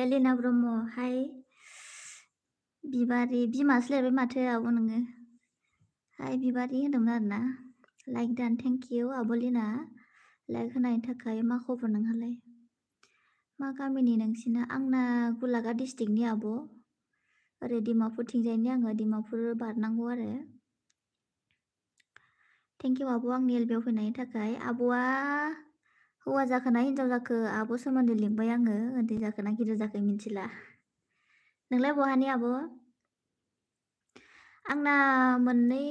लीना ब्रह्म हाय बिबारि बिमासोलायबाय माथो आब' नोङो हाय बिबारि होनदोंमोन आरोना लाइक दान थेंक इउ आब' लीना लाइक होनायनि थाखाय मा खबर नोंहालाय मा गामिनि नोंसिना आंना गलाघाट डिस्ट्रिक्टनि आब' ओरै डिमापुरथिंजायनि आङो डिमापुर बारनांगौ आरो थेंक इउ आब' आंनि एलबियाव फैनायनि थाखाय आब'आ हौवा जाखोना हिन्जाव जाखो आब' सोमोन्दो लिंबाय आङो उन्दै जाखोना गिदिर जाखो मिथिला नोंलाय बहानि आब' आंना मोननै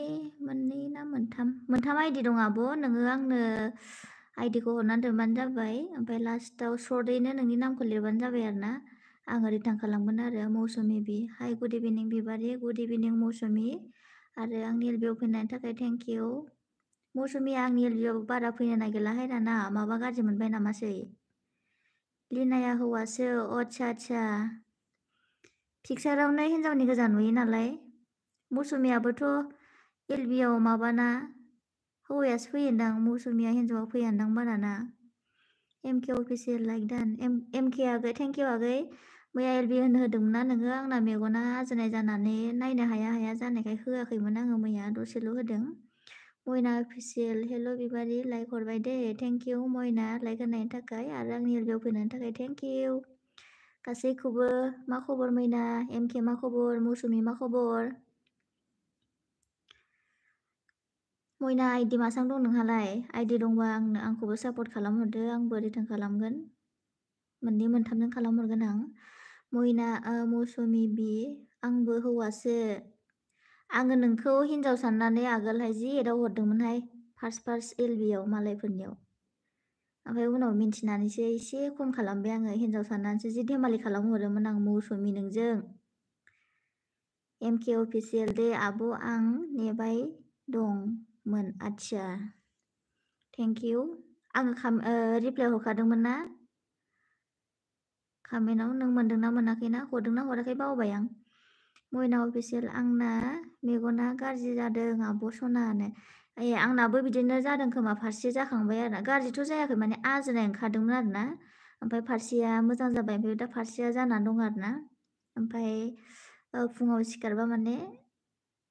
ना मोनथाम आइडि दं आब' नोङो आंनो आइडिखौ हरनानै दोनबानो जाबाय ओमफ्राय लास्टाव सर्टैनो नोंनि नामखौ लिरबानो जाबाय आरोना आङो रिटार्न खालामगोन आरो मौसुमि बि हाय गुड इभिनिं बिबारि गुड इभिनिं मौसुमि आरो आंनि एलबियाव फैनायनि थाखाय थेंक इउ मौसुमिया आंनि एलबियाव बारा फैनो नागिरलाहाय दाना माबा गाज्रि मोनबाय नामासै लिनाया हौवासो आच्छा पिक्सारावनो हिन्जावनि गोजा नुयो नालाय मौसुमियाबोथ' एलबियाव माबाना हौवायासो फैयोदां मौसुमिया हिन्जावा फैयादां बाराना एमके अफिसियेल लाइक दान एमके आगै थेंक इउ आगै मैया एलबि होनो होदोंमोन ना नोङो आंना मेगना आजोनाय जानानै नायनो हाया जानायखाय होआखैमोन आङो मैया दसेल' होदों मयना अफिसियेल हेल' बिबारि लाइक हरबाय दे थेंक इउ मयना लाइक होनायनि थाखाय आरो आंनि एलबियाव फैनायनि थाखाय थेंक इउ गासैखौबो मा खबर मैना एमके मा खबर मौसुमि मा खबर मयना आइडि मासां दं नोंहालाय आइडि दंबा आंखौबो सापर्ट खालामहरदो आंबो रिटार्न खालामगोन मोननै मोनथामजों खालामहरगोन आं मयना मौसुमि बि आंबो हौवासो आङो नोंखौ हिन्जाव साननानै आगोलहाय जि एदाव हरदोंमोनहाय फार्स्ट एलबियाव मालायफोरनियाव ओमफ्राय उनाव मिन्थिनानैसो एसे खम खालामबाय आङो हिन्जाव साननानैसो जि धेमालि खालामहरोमोन आं मौसुमि नोंजों एमके अफिसियेल दे आब' आं नेबाय दंमोन आच्छा थेंक इउ आङो रिप्लाइ हरखादोंमोन ना कमेन्टआव नों मोनदोंना मोनाखैना हरदोंना हराखै बावबाय आं मयना अफिसियेल आंना मेगना गाज्रि जादों आब' सनानो आंनाबो बिदिनो जादों खोमा फारसे जाखांबाय आरो गाज्रिथ' जायाखै माने आजोनाय ओंखारदोंमोन आरोना ओमफ्राय फारसेया मोजां जाबाय ओमफ्राय दा फारसेया जानानै दं आरोना ओमफ्राय फुङाव सिखारबा माने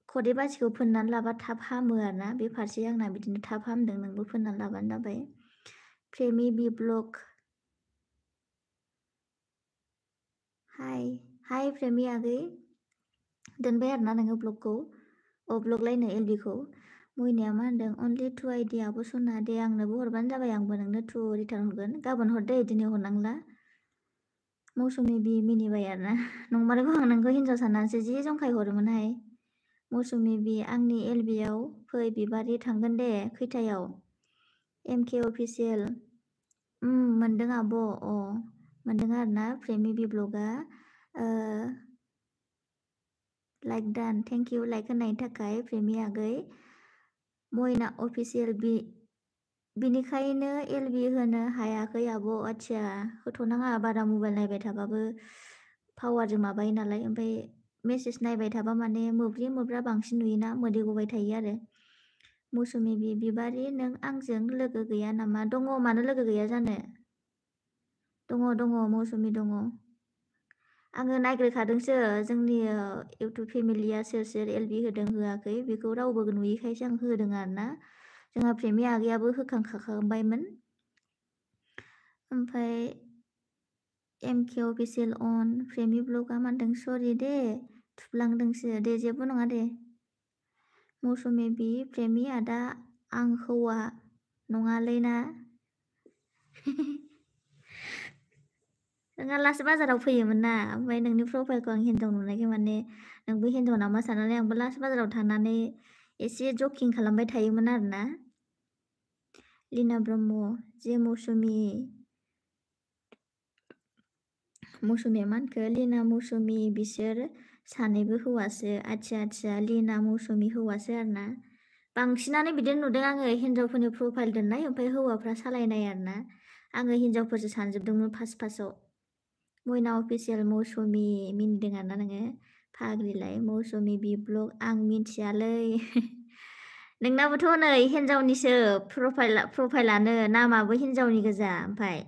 खदै बासिखौ फोननानै लाबा थाब हामो आरोना बे फारसे आंना बिदिनो थाब हामदों नोंबो फोननानै लाबानो जाबाय प्रेमि बि ब्लग हाय प्रेमि आगै दोनबाय आरोना नोङो ब्लगखौ ब्लगलायनो एलबिखौ मयनाया मा होनदों अनलि टु आइडि आब' सना दे आंनोबो हरबानो जाबाय आंबो नोंनो टु रिटार्न हरगोन गाबोन हरदे दिनै हरनांला मौसुमि बि मिनिबाय आरोना नंमारगौ आं नोंखौ हिन्जाव साननानैसो जि जंखाय हरोमोनहाय मौसुमि बि आंनि एलबियाव फै बिबारि थांगोन दे खैथायाव एमके अफिसियेल मोनदों आब' मोनदों आरोना प्रेमि बि ब्लगा लाइक दान थेंक इउ लाइक होनायनि थाखाय प्रेमि आगै मयना अफिसियेल बिनिखायनो एलबि होनो हायाखै आब' आच्छा होथ'नाङा बारा मबाइल नायबाय थाबाबो पावारजों माबायो नालाय ओमफ्राय मेसेज नायबाय थाबा माने मोब्रा बांसिन नुयोना मोदै गबाय थायो आरो मौसुमि बिबारि नों आंजों लोगो गैया नामा दङ मानो लोगो गैया जानो दङ मौसुमि दङ आङो नायग्रोखादोंसो जोंनि इउटुब फेमिलिया सोर एलबि होदों होआखै बेखौ रावबो नुयैखायसो आं होदों आरोना जोंहा प्रेमि आगैयाबो होखांखाबायमोन ओमफ्राय एमके अफिसियेल अन प्रेमि ब्लगा मानदों सरि दे थुफ्लांदोंसो दे जेबो नङा दे मौसुमि बि प्रेमि आदा आं हौवा नङालै ना नोंहा लास्ट बाजाराव फैयोमोन ना ओमफ्राय नोंनि प्रफाइलखौ आं हिन्जाव नुनायखाय माने नोंबो हिन्जाव नामा साननानै आंबो लास्ट बाजाराव थानानै एसे जकिं खालामबाय थायोमोन आरोना लीना ब्रह्म जे मौसुमिया मा होनखो लीना मौसुमि बिसोर सानैबो हौवासो आच्छा लीना मौसुमि हौवासो आरोना बांसिनानो बिदिनो नुदों आङो हिन्जावफोरनि प्रफाइल दोननाय ओमफ्राय हौवाफ्रा सालायनाय आरोना आङो हिन्जावफोरसो सानजोबदोंमोन फार्स्टआव मयना अफिसियेल मौसुमि मिनिदों आरोना नोङो फाग्लिलाय मौसुमि बि ब्लग आं मिन्थियालै नोंनाबोथ' नै हिन्जावनिसो प्रफाइलानो नामाबो हिन्जावनि गोजा ओमफ्राय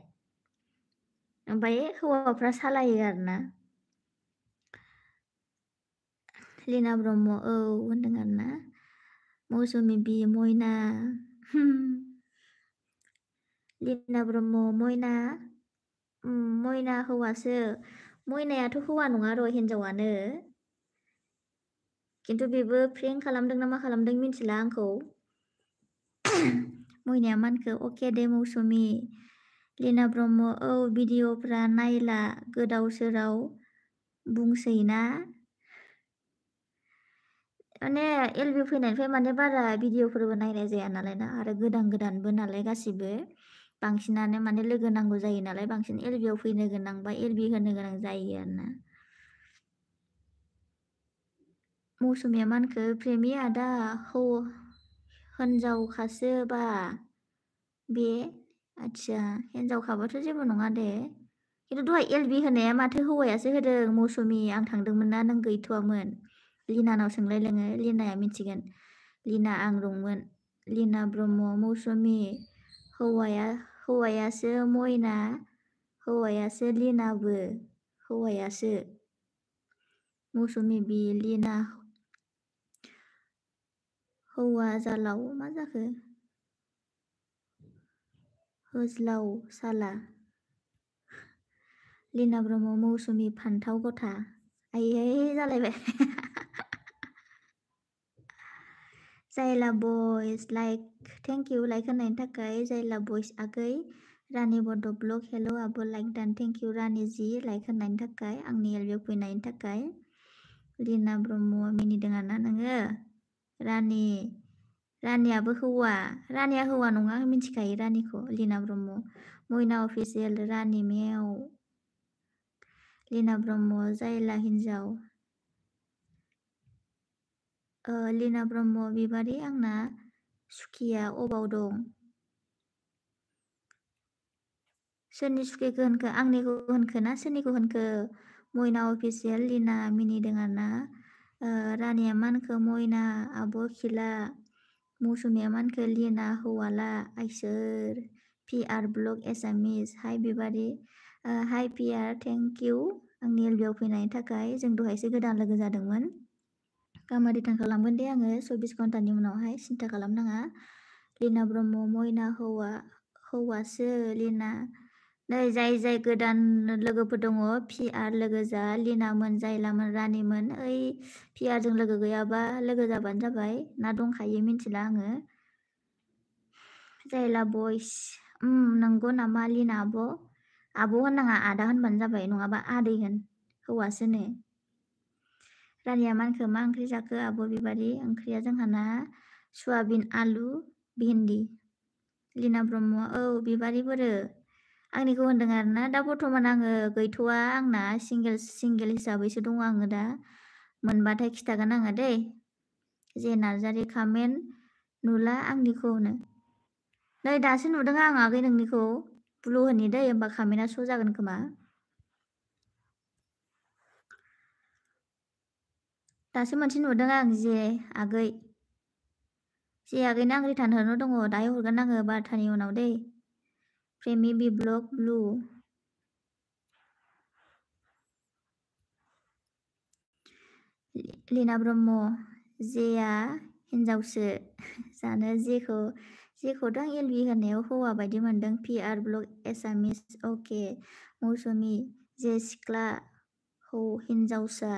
ओमफ्राय हौवाफ्रा सालायो आरोना। लिना ब्रह्म औ होनदों आरोना। मौसुमि बि मयना लिना ब्रह्म मयना मयना हौवासो। मयनायाथ' हौवा नङा र' हिनजावानो। खिन्थु बेबो प्रेंक खालामदों ना मा खालामदों मिथिला आंखौ। मयनाया मानखो अके दे मौसुमि। लिना ब्रह्म औ भिडिअफ्रा नायला गोदाव सोराव बुंसैना। माने एलबि फैनायनिफ्राय माने बारा भिडिअफोरबो नायनाय जाया नालाय ना आरो गोदानबो नालाय गासिबो। बांसिनानो माने लोगो नांगौ जायो नालाय बांसिन एलबियाव फैनो गोनां बा एलबि होनो गोनां जायो आरोना। मौसुमिया मानखो प्रेमि आदा हिनजावखासो बा बे आदसा हिनजावखाबाथ' जेबो नङा दे। खिन्थु दहाय एलबि होनाया माथो हौवायासो होदों मौसुमि आं थांदोंमोन ना नों गैथ'वामोन। लिनानाव सोंलाय लोङो लिनाया मिथिगोन। लिना आं दंमोन। लिना ब्रह्म मौसुमि हौवायासो मयना हौवायासो लिनाबो हौवायासो मौसुमि बि लिना हौवा जालाव मा जाखो होज्लाव साला लिना ब्रह्म मौसुमि फान्थाव गथा आयै जालायबाय। जायला बयस लाइक थेंक इउ लाइक होनायनि थाखाय जायला बयस आगै। रानि बड ब्लग हेल' आब' लाइक दान thank you Rani G like होनायनि थाखाय आंनि एलबियाव फैनायनि थाखाय। लिना ब्रह्म मिनिदों आरोना नोङो। रानियाबो हौवा रानिया हौवा नङा मिथिखायो रानिखौ लिना ब्रह्म। मयना अफिसियेल रानि मेव लिना ब्रह्म जायला हिन्जाव लिना ब्रह्म बिबारि आंना सुखिया अबाव दं? सोरनि सुखिखौ होनखो आंनिखौ होनखो ना सोरनिखौ होनखो? मयना अफिसियेल लिना मिनिदों आरोना। रानिया मानखो मयना आब' खिला मौसुमिया मानखो लिना हौवाला आइसोर पि आर ब्लग एसामिस हाय बिबारि हाय पि आर थेंक इउ आंनि एलबियाव फैनायनि थाखाय। जों दहायसो गोदान लोगो जादोंमोन। गामा रिटार्न खालामगोन दे आङो 24 घन्टानि उनावहाय सिन्था खालामनाङा। लिना ब्रह्म मयना हौवासो लिना नै जाय गोदान लोगोफोर दङ पि आर लोगो जा लिनामोन जायलामोन रानिमोन ओइ पि आरजों लोगो गैयाबा लोगो जाबानो जाबाय ना दंखायो मिथिला आङो। जायला बयस नंगौ नामा लिना आब' होननाङा आदा होनबानो जाबाय नङाबा आदै होन हौवासोनो। रानिया मानखो मा ओंख्रि जाखो आब' बिबारि ओंख्रिया जोंहाना सयाबिन आलु भिन्दि। लिना ब्रह्म औ बिबारि बोरो आंनिखौ होनदों आरोना। दा बर्थमान आङो गैथ'वा आंना सिंगेल हिसाबैसो दङ आङो दा। मोनबाथाय खिथागोन आङो दै। जे नार्जारि कामेन्ट नुला आंनिखौनो नै दासो नुदों आं आगै नोंनिखौ ब्लु होननि दै होमबा कामेन्टआ श' जागोन खोमा। दासो मोनसे नुदों आं जे आगैनो आं रिटार्न हरनो दङ दायो हरगोन आङो 12थानि उनाव दै। प्रेमि बि ब्लग ब्लु लिना ब्रह्म जेया हिन्जावसो जानो जेखौथ' आं एलबि होनायाव हौवा बायदि मोनदों। पि आर ब्लग एसामिस अके मौसुमि जे सिख्ला हिन्जावसा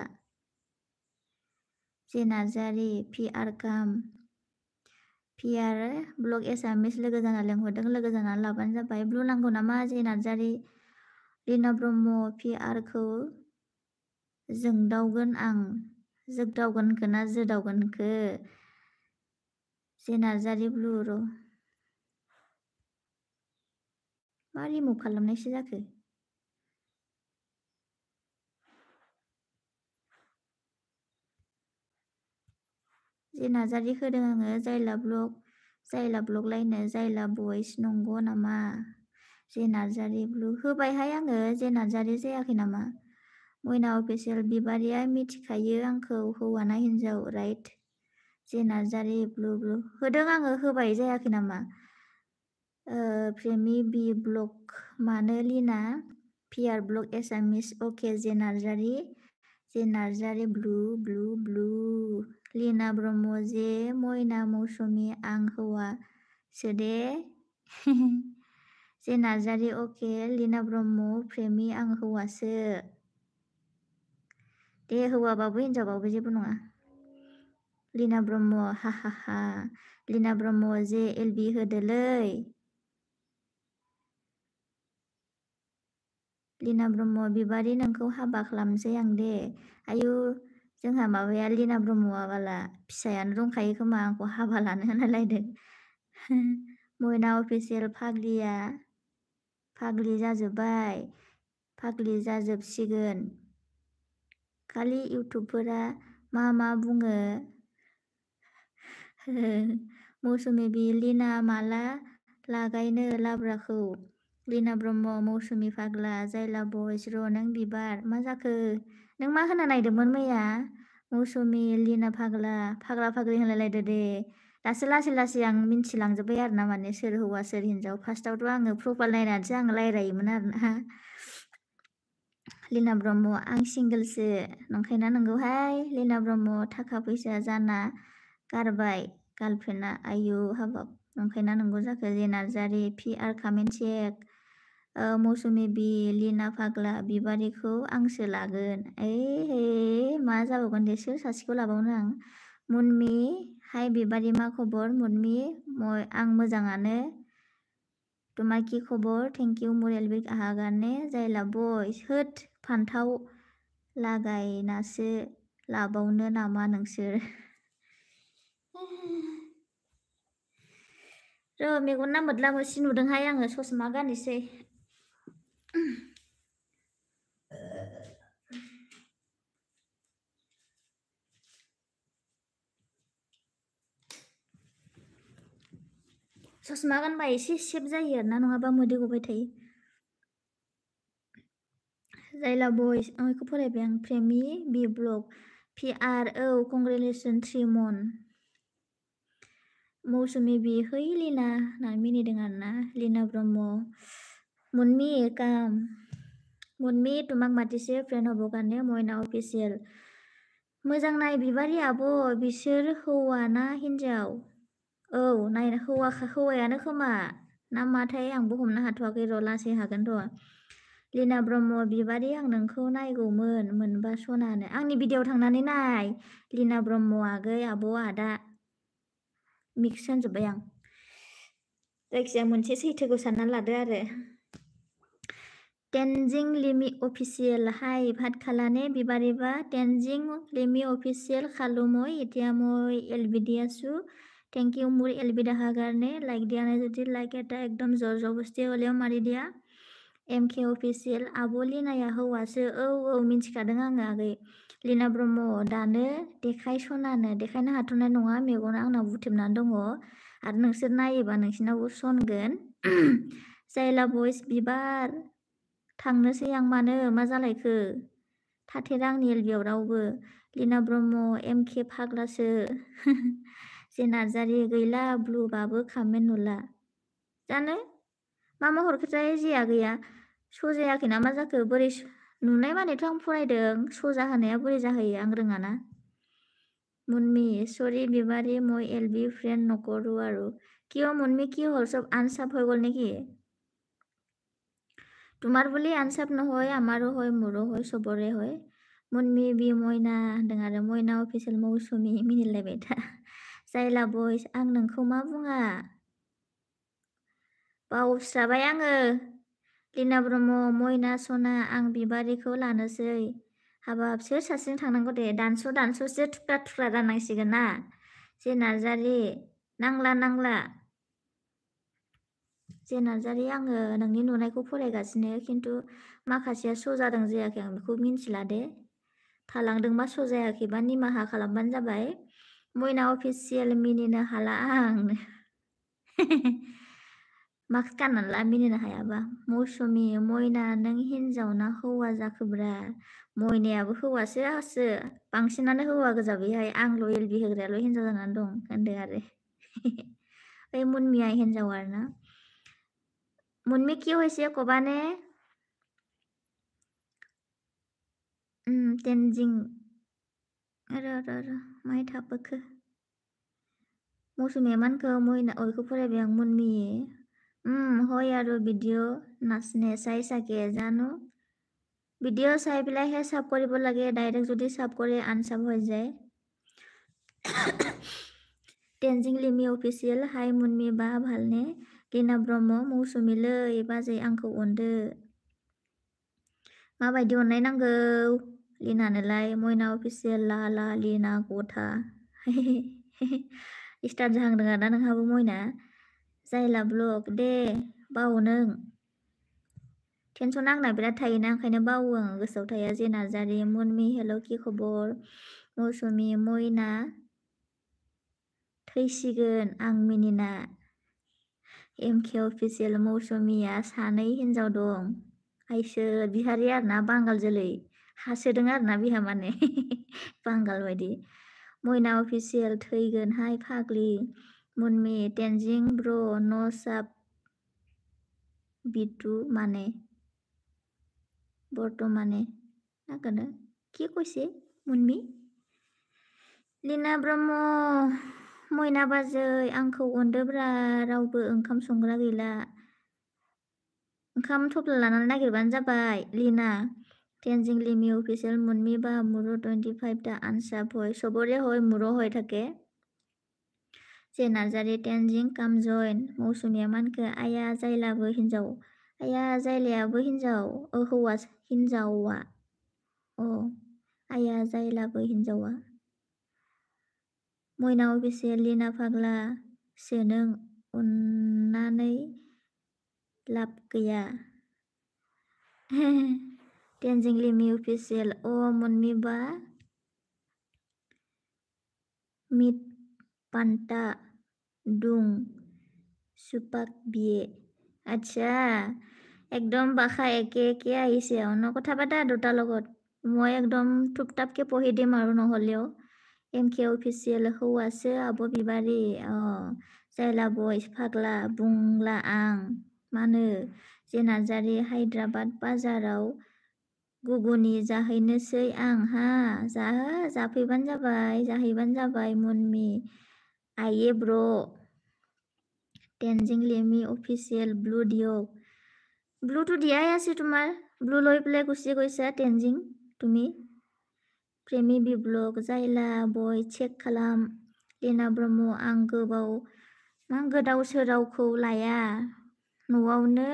जे नार्जारि पि आर ब्लग एसामिस लोगो जाना लेंहरदों लोगो जाना लाबानो जाबाय। ब्लु नांगौ नामा जे नार्जारि? लिना ब्रह्म पि आरखौ जोंदावगोन आं जोगदावगोनखो ना जोदावगोनखो? जे नार्जारि ब्लु र' मा रिमुभ खालामनायसो जाखो? जे नार्जारि होदों आङो जायला ब्लग लायनो जायला बयस नंगौ नामा? जे नार्जारि ब्लु होबायहाय आङो जे नार्जारि जायाखै नामा? मयना अफिसियेल बिबारिया मिथिखायो आंखौ हौवा ना हिन्जाव राइट? जे नार्जारि ब्लु होदों आङो होबाय जायाखै नामा? प्रेमि बि ब्लग मानो लिना PR ब्लग एसामिस अके जे नार्जारि ब्लु लिना ब्रह्म जे मयना मौसुमि आं हौवासो दे जे नार्जारि अके लिना ब्रह्म प्रेमि आं हौवासो दे हौवाबाबो हिनजावबाबो जेबो नङा लिना ब्रह्म हा लिना ब्रह्म जे एलबि होदोलै लिना ब्रह्म बिबारि नोंखौ हाबा खालामसै आं दे आयु जोंहा माबाया लिना ब्रह्मआ बाला फिसायानो दंखायो खोमा आंखौ हाबा लानो होनलायलायदों मयना अफिसियेल फाग्लि जाजोबसिगोन खालि इउटुबफोरा मा बुङो मौसुमि बि लिना माला लागायनो लाब्राखौ लिना ब्रह्म मौसुमि फाग्ला जायला बयस र' नों बिबार मा जाखो नों मा होना नायदोंमोन मैया मौसुमि लिना फाग्ला फाग्लि होनलायलायदो दे दासो लासै आं मिन्थिलांजोब्बाय आरोना माने सोर हौवा सोर हिनजाव फार्स्टआवथ' आङो प्रफाइल नायनानैसो आं रायलायोमोन आरोना लिना ब्रह्म आं सिंगोलसो नंखायना नंगौहाय लिना ब्रह्म थाखा फैसा जाना गारबाय गार्लफ्रेन्डआ आयु हाबाब नंखायना नंगौ जाखो जे नार्जारि PR कामेन्ट चेक मौसुमि बि लिना फाग्ला बिबारिखौ आंसो लागोन हे मा जाबावगोन दे सोर सासेखौ लाबावनो आं मुनमि हाय बिबारि मा खबर मुनमि आं मोजाङानो तुम्हार की खबर थेंक इउ मरेल बिग आहागाने जायला बयस होद फान्थाव लागायनासो लाबावनो नामा नोंसोर र' मेगना मोद्ला मोसि नुदोंहाय आङो ससमा गाननोसै ससमा गानबा एसे सेफ जायो आरोना नङाबा मोदै गबाय थायो जायला बयस बेखौ फरायबाय आं प्रेमि बि ब्लग PR कंग्रेचुलेसन 3 month मौसुमि बि है लिना होननानै मिनिदों आरोना लिना ब्रह्म मुनमि तुमाक मातिसे फ्रेन्ड हबगाने मयना अफिसियेल मोजां नाय बिबारि आब' बिसोर हौवा ना हिनजाव नाय हौवायानो खोमा ना माथाय आंबो हमनो हाथ'वाखै र' लासै हागोन र' लिना ब्रह्म बिबारि आं नोंखौ नायगौमोन मोनबा सनानो आंनि भिडिअ'आव थांनानै नाय लिना ब्रह्म आगै आब' आदा मिक्स होनजोब्बाय आं जायखिजाया मोनसे सैथोखौ सानना लादो आरो टेनजिं लिमि अफिसियेल हाय भात खालाने बिबारिबा टेनजिं लिमि अफिसियेल खालुमय इतियामय एलबिडियासु थेंक इउ मुर एलबिडा हागारने लाइक दियाने जुदि लाइक एटा एकदम जर जबस्ति हलेव मारि दिया MK अफिसियेल आब' लिनाया हौवासो मिन्थिखादों आङो आगै लिना ब्रह्म दानो देखायनो हाथ'नाय नङा मेगना आंनाव बुथेबनानै दङ आरो नोंसोर नायोबा नोंसिनावबो सनगोन जायला बयस बिबार थांनोसै आं मानो मा जालायखो थाथेरा आंनि एलबियाव रावबो लिना ब्रह्म MK फाग्लासो जे नार्जारि गैला ब्लुबाबो कामेन्ट नुला जानो मा हरखोथाय जेया गैया स' जायाखै ना मा जाखो बोरै नुनाय मानेथ' आं फरायदों स'जा होनाया बोरै जाहैयो आं रोङाना मुनमि सरि बिबारी মই LB ফ্রেন্ড নকৰো আৰু কিয় মুনমি কি হ'ল সব আনসাফ হৈ গ'ল নেকি তোমাৰ বুলি আনসাফ নহয় আমাৰো হয় মোৰো হয় সবৰে হয় মুনমি বি ময়না होनदों आरो मयना अफिसियेल मौसुमि मिनिलायबाय था जायला बयस आं नोंखौ मा बुङा बावस्राबाय आङो लिना ब्रह्म मयना सना आं बिबारिखौ लानोसै हाबाब सोर सासेजों थांनांगौ दे दानस'सो थुख्रा राननांसिगोन ना जे नार्जारि नांला जे नार्जारि आङो नोंनि नुनायखौ फरायगासिनो खिन्थु माखासेया स' जादों जायाखै आं बेखौ मिन्थिला दे थालांदोंबा स' जायाखैबा निमाहा खालामबानो जाबाय मयना अफिसियेल मिनिनो हाला आं मास्क गाननानै ला मिनिनो हायाबा मौसुमि मयना नों हिनजाव ना हौवा जाखोब्रा मयनायाबो हौवासो बांसिनानो हौवा गोजा बेहाय आंल' एलबि होग्रायाल' हिनजाव जानानै दं होनदों आरो बे मुनमिया हिनजाव आरोना मुनमि কি হৈছে ক'বানে तेनजिं र माहाय थाबोखो मौसुमिया मानखौ मोयना इखौ फरायबाय आं मुनमि हय आरो भिडिअ नाचने চাই চাগে জানো ভিডিঅ চাই পেলাইহে সাব কৰিব লাগে ডাইৰেক্ট যদি সাব কৰে আনসাব হৈ যায় तेनजिं लिमि अफिसियेल हाय मुनमि बा भालने लीना ब्रह्म मौसुमिलै बाजै आंखौ अनदो माबायदि अननाय नांगौ लिनानोलाय मयना अफिसियेल ला ला लिना गथा स्टार्ट जाहांदों आरोना नोंहाबो मयना जायला ब्लग दे बावो नों टेनसन आंना बिराद थायोना ओंखायनो बावो आं गोसोआव थाया जे नार्जारि मुनमि हेल' कि खबर मौसुमि मयना थैसिगोन आं मिनिना एमके अफिसियेल मौसुमिया सानै हिनजाव दं आइसो बिहारि आरोना बांगाल जोलै हासोदों आरोना बिहा माने बांगाल बायदि मयना अफिसियेल थैगोन हाय फाग्लि मुनमि तेनजिं ब्र न साब बिटु माने बर्तमाने नागोनो कि कइसे मुनमि लीना ब्रह्म मयना बाजै आंखौ अनदोब्रा रावबो ओंखाम संग्रा गैला ओंखाम थफ्ला लानानै नागिरबानो जाबाय लीना तेनजिं लिमि अफिसियेल मुनमि बा मुरो 25 টা আনসাব হয় সবৰে হয় মুৰো হয় থাকে जे नार्जारि तेनजिं काम जइन मौसुमिया मानखो आया जायलाबो हिनजाव आया जायलायाबो हिनजाव हौवा हिनजावा आया जायलाबो हिनजावा मयना अफिसियेल लीना फाग्ला नों अननानै लाब गैया तेनजिं लिमि अफिसियेल मुनमि बा मिट पान्ता दुं सुपाक बिए আচ্ছা একদম বাখা একে একে আহিছে ন কথা পাতা দুটা লগত মই একদম টুপটাপকে পঢ়ি দিম আৰু নহ'লেও एमके अफिसियेल हौवासो आब' बिबारि जायला बयस फाग्ला बुंला आं मानो जे नार्जारि हायद्राबाद बाजाराव गुगुनि जाहैनोसै आं जाहैबानो जाबाय मुनमि आइये ब्र तेनजिं लिमि অফিচিয়েল ব্লু দিয়ক ব্লুটো দিয়াই আছে তোমাৰ ব্লু লৈ পেলাই গুচি গৈছা তেনজিং তুমি प्रेमि बिब्लग जायला बय चेक खालाम लीना ब्रह्म आं गोदाव सोरावखौ लाया न'आवनो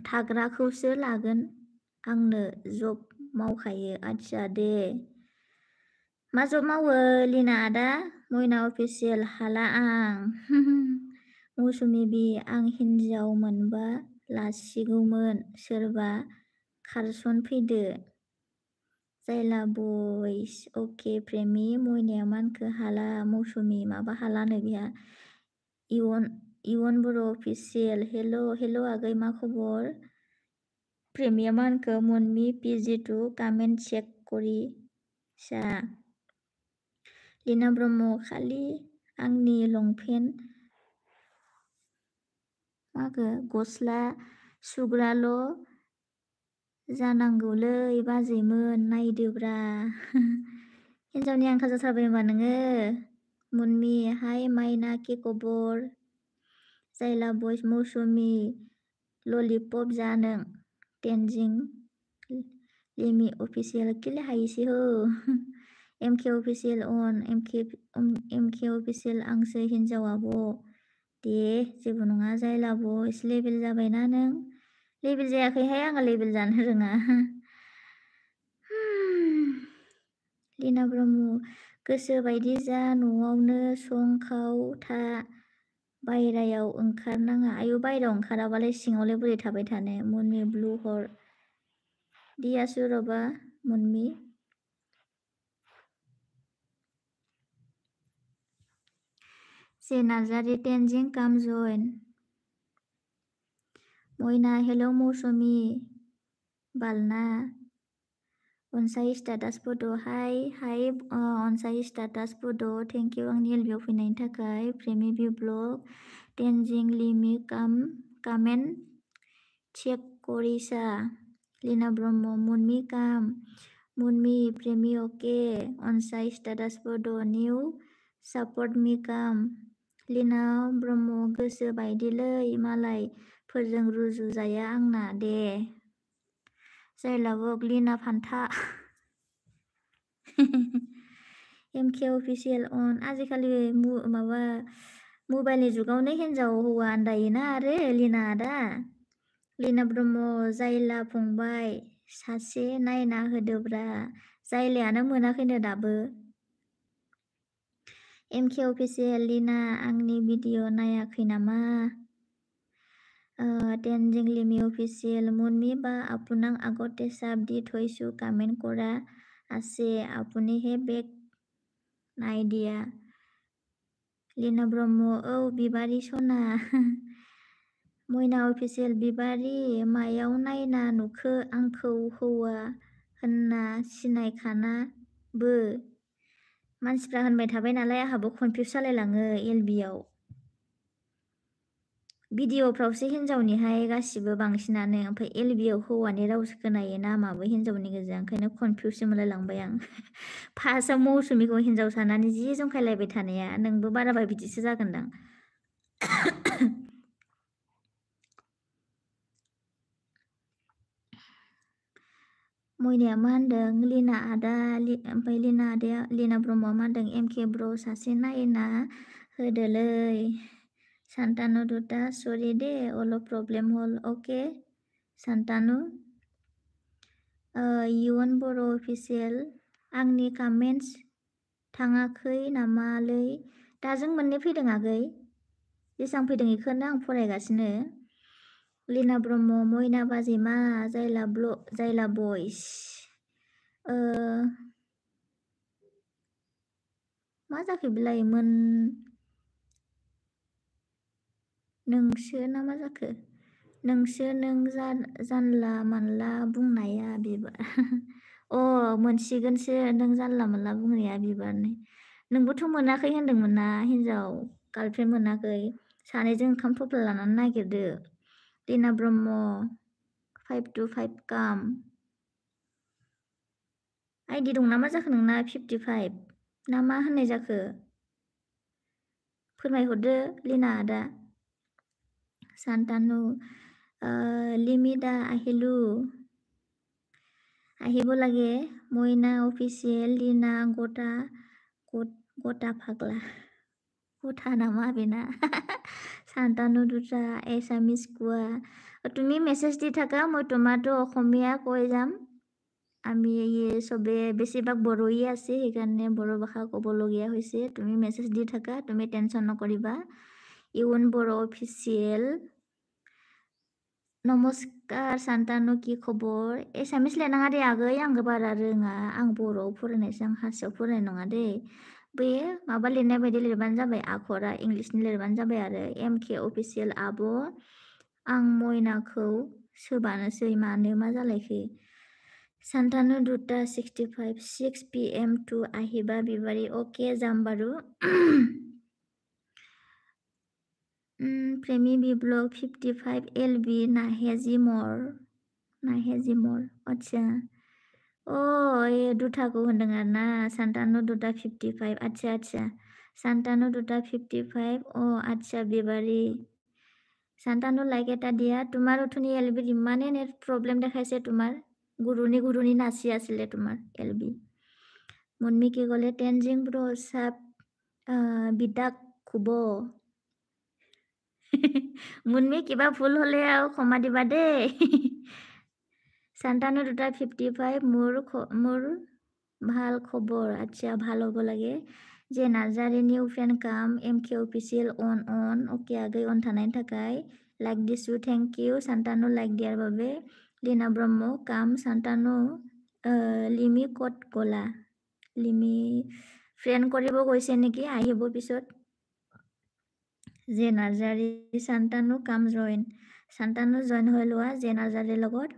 थाग्राखौसो लागोन आंनो जब मावखायो आच्छा दे मा जब मावो लीना आदा मयना अफिसियेल हाला आं मौसुमि बि आं हिनजाव मोनबा लासिगौमोन सोरबा खारसन फैदो जायला बयस अके प्रेमि मयनाया मानखो हाला मौसुमि माबा हालानो बिहा इवन बर' अफिसियेल हेल' आगै मा खबर प्रेमिया मानखो मुनमि पिजिटु कामेन्ट चेक करि सा लीना ब्रह्म खालि आंनि लंपेन्ट गस्ला सुग्राल' जानांगौलै बाजैमोन नायदोब्रा हिनजावनि आंखाल जाथारबाय होनबा नोङो मुनमि हाय माइना कि खबर जायला बयस मौसुमि ललिपप जा नों तेनजिं लिमि अफिसियेल किले हायसे हो एमके अफिसियेल एमके अफिसियेल आंसो हिनजाव आब' दे जेबो नङा जायला बयस लेबेल जाबायना नों लेबेल जायाखैहाय आङो लेबेल जानो रोङा लीना ब्रह्म गोसो बायदि जा न'आवनो सं खाव था बायरायाव ओंखारनाङा आयु बायरायाव ओंखाराबालाय सिङावलाय बोरै थाबाय थानो मुनमि ब्लु हर दिया सुरबा मुनमि जे नार्जारि तेनजिं काम जइन मयना हेल' मौसुमि बालना अनसाय स्टाटास फट' हाय अनसाय स्टाटास फट' थेंक इउ आंनि एलबियाव फैनायनि थाखाय प्रेमि बिब्लग तेनजिं लिमि कामेन्ट चेक करिसा लिना ब्रह्म मुनमि काम मुनमि प्रेमि अके अनसाइ स्टेटास बड निउ सापर्ट मि काम लिना ब्रह्म गोसो बायदिलै मालाय फोरजों रुजु जाया आंना दे जायलाबो लिना फान्था एमके अफिसियेल अन आजिखालि माबा मबाइलनि जुगावनो हिन्जाव हौवा आन्दायोना आरो लिना आदा लिना ब्रह्म जायला फंबाय सासे नायना होदोब्रा जायलायानो मोनाखैनो दाबो एमके अफिसियेल लिना आंनि भिडिअ नायाखै नामा टेनजिं लिमि अफिसियेल मुनमि बा আপোনাক আগতে চাপ দি থৈছো কমেন্ট কৰা আছে আপুনিহে বেক নাই দিয়া लिना ब्रह्म औ बिबारि सना मयना अफिसियेल बिबारि मायाव नायना नुखो आंखौ हौवा होनना सिनायखानाबो मानसिफ्रा होनबाय थाबाय नालाय आंहाबो कनफिउस जालायलाङो एलबियाव भिडिअफ्रावसो हिन्जावनिहाय गासिबो बांसिनानो ओमफ्राय एलबियाव हौवानि रावसो खोनायो नामाबो हिन्जावनि गोजा ओंखायनो कनफिउससो मोनलायलांबाय आं फार्स्टआव मौसुमिखौ हिन्जाव साननानै जि जंखायलायबाय थानाया नोंबो बाराबा बिदिसो जागोनदां मयनाया मा होनदों लिना आदा ओमफ्राय लिना आदाया लिना ब्रह्मआ मा होनदों एमके ब्र सासे नायना होदोलै सान्तानु दुता सरि दे अल प्रब्लेम हल अके सान्तानु इयुन बर' अफिसियेल आंनि कमेन्टस थाङाखै नामालै दाजों मोननै फैदों आगै जेसां फैदों बेखौनो आं फरायगासिनो लिना ब्रह्म मयना बाजैमा जायला बयस मा जाखो बिलाय नोंसो ना मा जाखो नोंसो नों जानला मानला बुंनाया बिबार मोनसिगोनसो नों जानला मानला बुंनाया बिबारनि नोंबोथ' मोनाखै होनदोंमोन ना हिन्जाव गार्लफ्रेन्ड मोनाखै सानैजों ओंखाम थफ्ला लानानै नागिरदो लिना ब्रह्म 525 काम आइडि दं ना मा जाखो नोंना 55 ना मा होननाय जाखो फोरमायहरदो लिना आदा सान्तानु लिमिदा আহিব লাগে मयना अफिसियेल लिना गटा फाग्ला गटा नामा बेना सान्तानु दुटा एसामिस কোৱা তুমি মেছেজ দি থাকা মই তোমাৰটো অসমীয়া কৈ যাম আমি চবে বেছিভাগ বড়োই আছে সেইকাৰণে বড়ো ভাষা ক'বলগীয়া হৈছে তুমি মেছেজ দি থাকা তুমি টেনশ্যন নকৰিবা ইউন बर' অফিচিয়েল नमस्कार सान्तानु की खबर एसामिस लिरनाङा दे आगै आंबो बारा रोङा आं बर'आव फरायनायसो आं हारसायाव फरायनाय नङा दे बे माबा लिरनाय बायदि लिरबानो जाबाय आखरा इंलिसनि लिरबानो जाबाय आरो एमके अफिसियेल आब' आं मयनाखौ सोबानोसै मानो मा जालायखो सान्तानु दुटा 65 6 PM टु আহিবা बिबारी ओके जाम बारु प्रेमी बिब्लग 55 LB नाहेजिमर अच्छा ये दुटाखौ होनदों आरोना सान्तानु दुटा 55 अच्छा सान्तानु दुटा 55 अच्छा बिबारी सान्तानु लाइक এটা দিয়া তোমাৰ উঠনি এলবি ইমানে নেট প্ৰব্লেম দেখাইছে তোমাৰ গুৰুনি নাচি আছিলে তোমাৰ এলবি মুনমি কি ক'লে টেনজিং ব্ৰ চাপ বিদাক খুব মুনমি কিবা ভুল হলে আৰু ক্ষমা দিবা দেই সান্তাनु দুটা 55 মোৰ ভাল খবৰ আচ্ছা ভাল হ'ব লাগে যে নাৰ্জাৰী নিউ ফ্ৰেণ্ড কাম এমকে অফিচিয়েল অন অকে আগে অন থানাইनि थाखाय লাইক দিছো থ্যাংক ইউ সান্তাनु লাইক দিয়াৰ বাবে লিনা ব্ৰহ্ম কাম সান্তাनु লিমি কত গলা লিমি ফ্ৰেণ্ড কৰিব গৈছে নেকি আহিব পিছত যে নাৰ্জাৰী সান্তাनु কাম জয়েন সান্তাनु জয়েন হৈ লোৱা যে নাৰ্জাৰীৰ লগত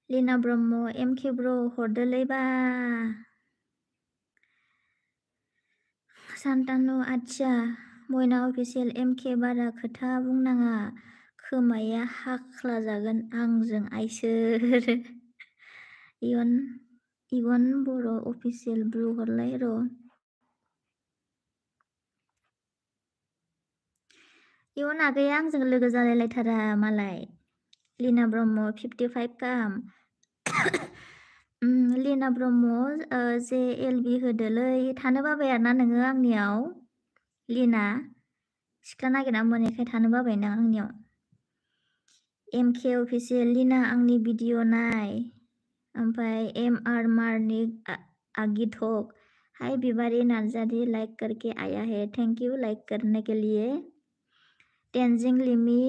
লিনা ব্ৰহ্ম এমকে ব্ৰ হৰদলৈ বা सान्तानु आच्छा मयना अफिसियेल एमके बारा खोथा बुंनाङा खोमाया हाख्लाजागोन आंजों आइसोर इवन बर' अफिसियेल ब्लु हरलाय र' इवन आगैया आंजों लोगो जालायलायथारा मालाय लिना ब्रह्म 55 गाहाम लिना ब्रह्म जे एलबि होदोलै थानो बाबाय आरोना नोङो आंनियाव लिना सिख्ला नागिरना मोनैखाय थानो बाबाय नों आंनियाव एमके अफिसियेल लिना आंनि भिडिअ नाय ओमफ्राय एमआर मार्निक आगिथक हाय बिबारी नार्जारी लाइक करके आया है थैंक यू लाइक करने के लिए टेंजिंग लिमि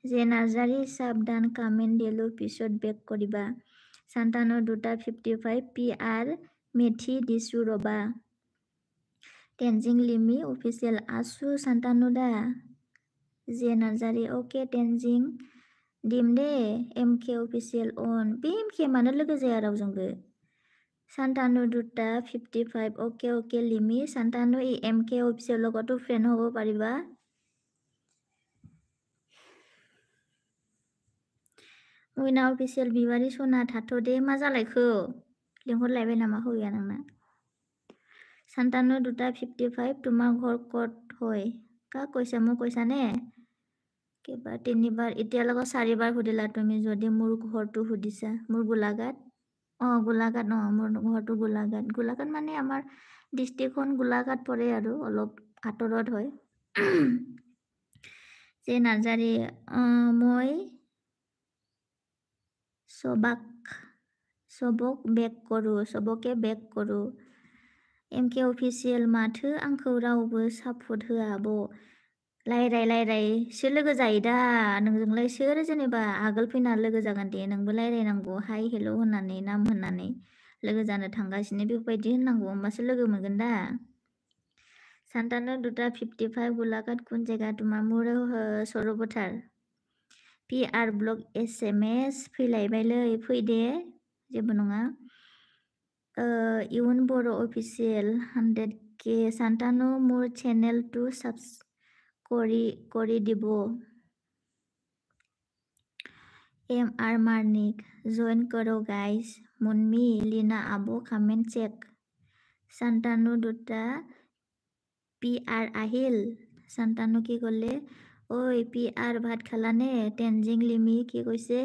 जे नार्जारी साबधान कमेंट दिलो पिছত बेक करिबा सान्तानु दुटा 55 PR मेथि दिसु रबा टेंजिंग लिमि अफिसियल आसु सान्तानु दा जे नार्जारी ओके टेंजिं दिम दे एमके अफिसियल अन बे एमके मानो लोगो जाया रावजोंबो सान्तानु दुटा 55 ओके ओके लिमि सान्तानु एमके अफिसियल लगतो फ्रेंड हबो पारिबा मोइना अफिसियल बिबारी सना थाथ' दे मा जालायखो लिंहरलायबाय नामा हौया नोंना सान्तानु दुटा 55 তোমাৰ ঘৰ ক'ত হয় কা কৈছা মোক কৈছা নে কেইবাৰ তিনিবাৰ এতিয়ালৈকে 4বাৰ সুধিলা তুমি যদি মোৰ ঘৰটো সুধিছা মোৰ গোলাঘাট গোলাঘাট মোৰ ঘৰটো গোলাঘাট মানে আমাৰ ডিষ্ট্ৰিক্টখন গোলাঘাট পৰে আৰু অলপ আঁতৰত হয় যে নাৰ্জাৰী মই सबके बेक करू एमके अफिसियेल माथो आंखौ रावबो सापर्ट होआ आब' रायलायसो लोगो जायो दा नोंजोंलाय सोर जेनेबा आगोल फैना लोगो जागोन दे नोंबो रायलायनांगौ हाय हेल' होननानै नाम होननानै लोगो जानो थांगासिनो बेफोरबायदि होननांगौ होमबासो लोगो मोनगोन दा सान्तानु दुटा 55 गोलाघाट कुन जायगा তোমাৰ মোৰ सरबथार PR ब्लग SMS फैलायबायलै फैदे जेबो नङा इयुन बर' अफिसियेल 100K सान्तानु मोर चेनेल टू কৰি দিব MR मार्निक जइन करो गाइस मुन्मी लीना आबो कमेंट चेक सान्तानु दुटा PR আহিল सान्तानु की कले ओइ PR भात खालाने टेंजिं लिमि की কৈছে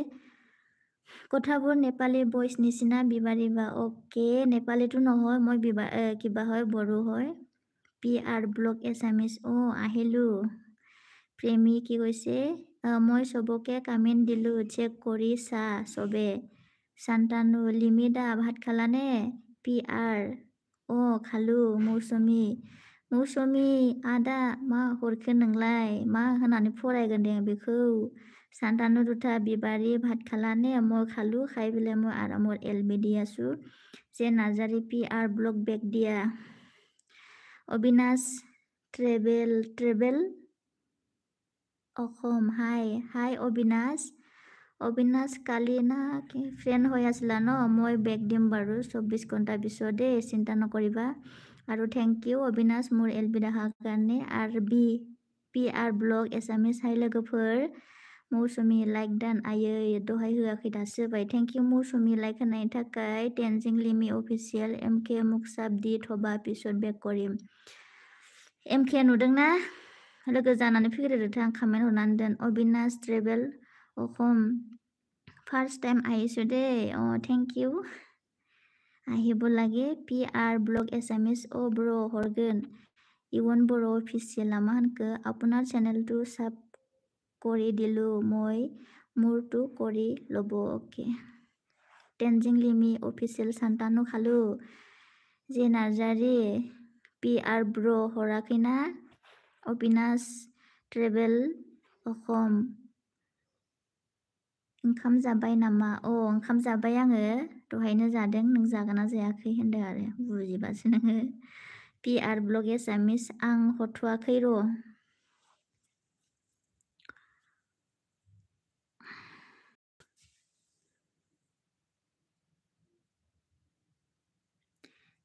কথাবোৰ নেপালী ভয়েস নিচিনা বিবাৰিবা ओके নেপালীটো নহয় মই কিবা হয় বড়ো হয় PR ব্লগ এছামিছ আহিলো প্ৰেমী কি কৈছে মই সবকে কমেন্ট দিলো চেক কৰি চা সবে সান্তানু লিমিদা ভাত খালানে PR খালো मौसुमी आदा मा हरखो नोंलाय मा होनानै फरायगोन दे बेखौ सान्तानु दुटा बिबारी भात खालाने মই খালো খাই পেলাই মই আৰামৰ এলবি দি আছো যে নাৰ্জাৰী PR ব্লগ বেক দিয়া অবিনাশ ট্ৰেভেল অসম হাই অবিনাশ কালি না ফ্ৰেণ্ড হৈ আছিলা ন মই বেক দিম বাৰু 24 ঘণ্টা পিছত দেই চিন্তা নকৰিবা আৰু থ্যাংক ইউ অবিনাশ মোৰ এলবি দেখাৰ কাৰণে আৰবি PR ব্লগ एसामिस हाय लोगोफोर मौसुमी लाइक दान आयै दहाय होआखै दासो होबाय थैंक यू मौसुमी लाइक होनायनि थाखाय टेंजिं लिमि अफिसियेल MK मुक्साब दि थबा एपिसोड बेक करिम MK नुदोंना लोगो जानानै फैग्रोदो आं कमेन्ट हरनानै दोन अबिनाश ट्रेभेल अखम फार्स्ट टाइम आइसो दे थैंक यू আহিব লাগে PR ব্লগ एसामिस ब्र हरगोन इवन बर' अफिसियेला मा होनखो আপোনাৰ চেনেলটো সাব কৰি দিলো মই মোৰটো কৰি ল'ব ओके टेंजिं लिमि अफिसियेल सान्तानु खालु जे नार्जारी PR ब्र हराखैना अबिनाश ट्रेभेल अखम ओंखाम जाबाय नामा ओंखाम जाबाय आङो दहायनो जादों नों जागोना जायाखै होनदों आरो बुजिबासो नोङो PR ब्लग एसामिस आं हरथ'वाखै र'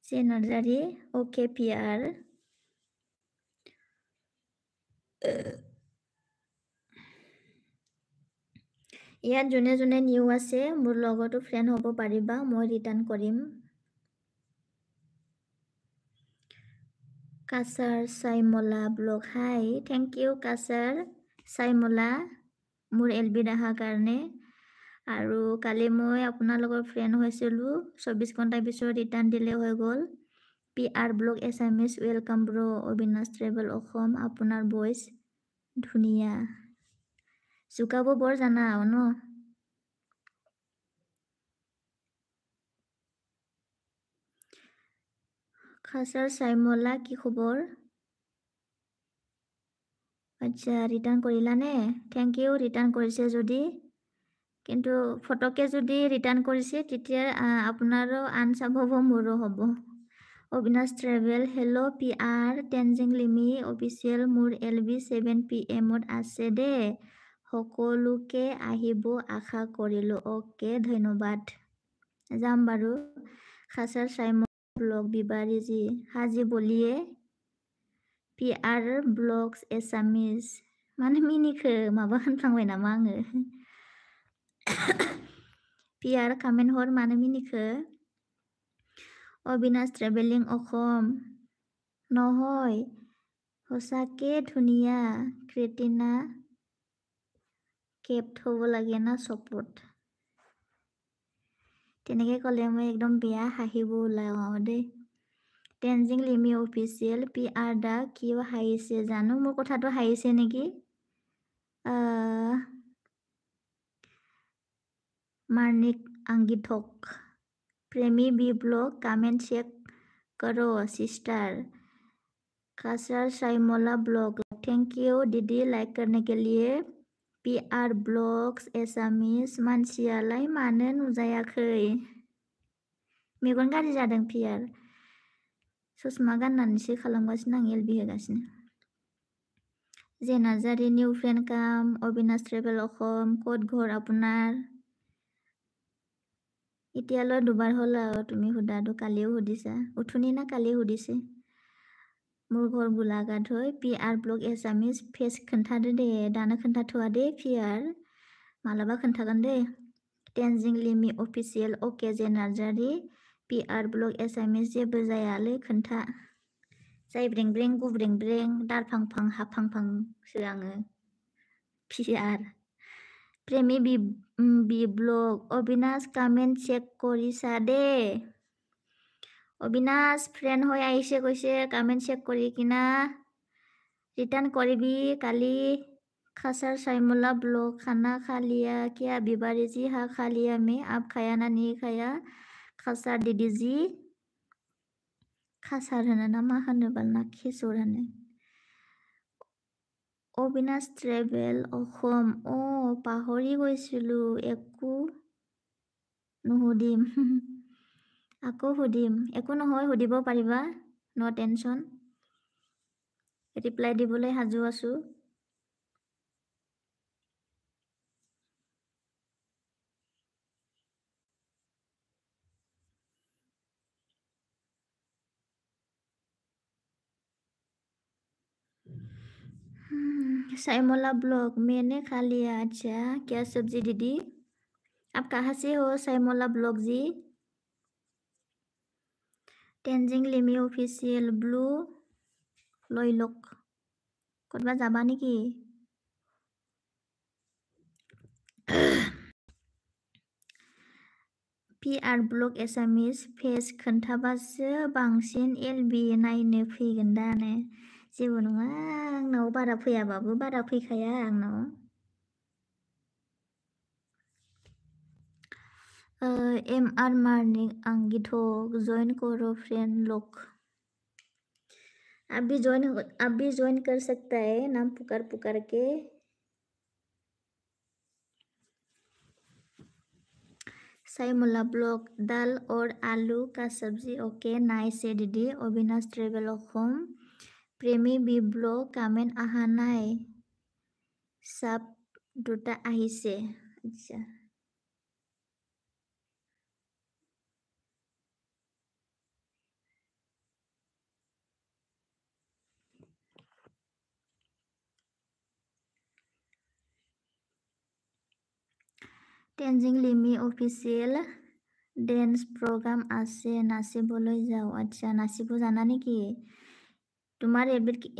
जे नार्जारी ओके PR ইয়াত যোনে যোনে নিউ আছে মোৰ লগতো ফ্ৰেণ্ড হ'ব পাৰিবা মই ৰিটাৰ্ণ কৰিম কাছাৰ সাইমলা ব্লগ হাই থ্যাংক ইউ কাছাৰ সাইমলা মোৰ এলবি আহাৰ কাৰণে আৰু কালি মই আপোনালোকৰ ফ্ৰেণ্ড হৈছিলোঁ 24 ঘণ্টাৰ পিছত ৰিটাৰ্ণ দিলে হৈ গ'ল PR blog SMS welcome bro Abinash travel অসম আপোনাৰ ভইচ ধুনীয়া জোকাব বৰ জানা ন খাছাৰ সাইমলা কি খবৰ আচ্ছা ৰিটাৰ্ণ কৰিলানে থ্যাংক ইউ ৰিটাৰ্ণ কৰিছে যদি কিন্তু ফটকে যদি ৰিটাৰ্ণ কৰিছে তেতিয়া আপোনাৰো আনচাব হ'ব মোৰো হ'ব Abinash travel hello' PR Tenzing লিমি অফিচিয়েল মোৰ LB 7 PM আছে দে সকলোকে আহিব আশা কৰিলোঁ অ'কে ধন্যবাদ যাম বাৰু খাছাৰ সাইমলা ব্লগ বিবাৰীজি হাজি বলিয়ে PR ব্লগস एसामिस माने मिनिखो माबा होनफ्लांबाय नामा आङो PR कमेन्ट हर मानो मिनिखो অবিনাশ ট্ৰেভেলিং অসম নহয় সঁচাকে ধুনীয়া ক্ৰেটিনা কেপ্ট হ'ব লাগে না চপত তেনেকৈ ক'লে মই একদম বেয়া হাঁহিব ওলাওঁ দেই টেনজিং লিমি অফিচিয়েল PR দা কিয় হাঁহিছে জানো মোৰ কথাটো হাঁহিছে নেকি মাৰ্নিক আংগিথক प्रेमी बी ब्लॉग कमेंट चेक करो सिस्टर खासर साइमोला ब्लॉग थैंक यू दीदी लाइक करने के लिए PR ब्लॉग्स एसामिस मानसियालाय मानो नुजायाखै मेगन गाज्रि जादों PR ससमा गाननानैसो खालामगासिनो आं LB होगासिनो जे नार्जारी निउ फ्रेंड काम अविनाश ट्रेभेल অসম ক'ত ঘৰ আপোনাৰ এতিয়ালৈ দুবাৰ হ'ল আৰু তুমি সোধাটো কালিও সুধিছা উঠুনি না কালি সুধিছে মোৰ ঘৰ গোলাঘাট হয় PR ব্লগ এছামিছ फेस खोन्थादो दे दानो खोन्थाथ'आ दे PR मालाबा खोन्थागोन दे टेनजिं लिमि अफिसियेल अके जे नार्जारी PR ब्लग एसामिस जेबो जायालै खोन्था जाय ब्रें ब्रें गुब्रें ब्रें दारफां फां हाफां फांसो आङो PR प्रेमी बी ब्लग অবিনাশ কমেণ্ট চেক কৰিছা দে অবিনাশ ফ্ৰেণ্ড হৈ আহিছে কৈছে কমেণ্ট চেক কৰি কিনা ৰিটাৰ্ণ কৰিবি কালি खासर साइमोला ब्लॉग खाना खा लिया क्या बिबारी जी हाँ खा लिया मैं आप खाया ना नहीं खाया खासर दीदी जी खासर होनो ना मा होनोबाल ना खेसर होनो অবিনাশ ট্ৰেভেল অসম পাহৰি গৈছিলোঁ একো নুসুধিম আকৌ সুধিম একো নহয় সুধিব পাৰিবা নো টেনশ্যন ৰিপ্লাই দিবলৈ সাজু আছোঁ साइमोला ब्लॉग मैंने खा लिया अच्छा क्या सब्जी दीदी आप कहाँ से हो साइमोला ब्लॉग जी टेनजिं लिमि অফিচিয়েল ব্লু লৈ লওক ক'ৰবাত যাবা নেকি PR ब्लग एसामिस फेस खोन्थाबासो बांसिन LB नायनो फैगोन दानो जेबो नङा आंनाव बारा फैयाबाबो बारा फैखाया आंनाव MR मार्निंग आंगिथक जॉइन करो फ्रेंड लोग आप भी ज्वाइन कर सकता है नाम पुकार पुकार के साइमोला ब्लॉग दाल और आलू का सब्जी ओके नाइस है दीदी अविनाश ट्रेवल অসম प्रेमी बी ब्लॉग कमेंट अहा নাই सब দুটা আহিছে আচ্ছা টেনজিং লিমি অফিচিয়েল ডেন্স প্ৰগ্ৰাম আছে নাচিবলৈ যাওঁ আচ্ছা নাচিব জানা নেকি তোমাৰ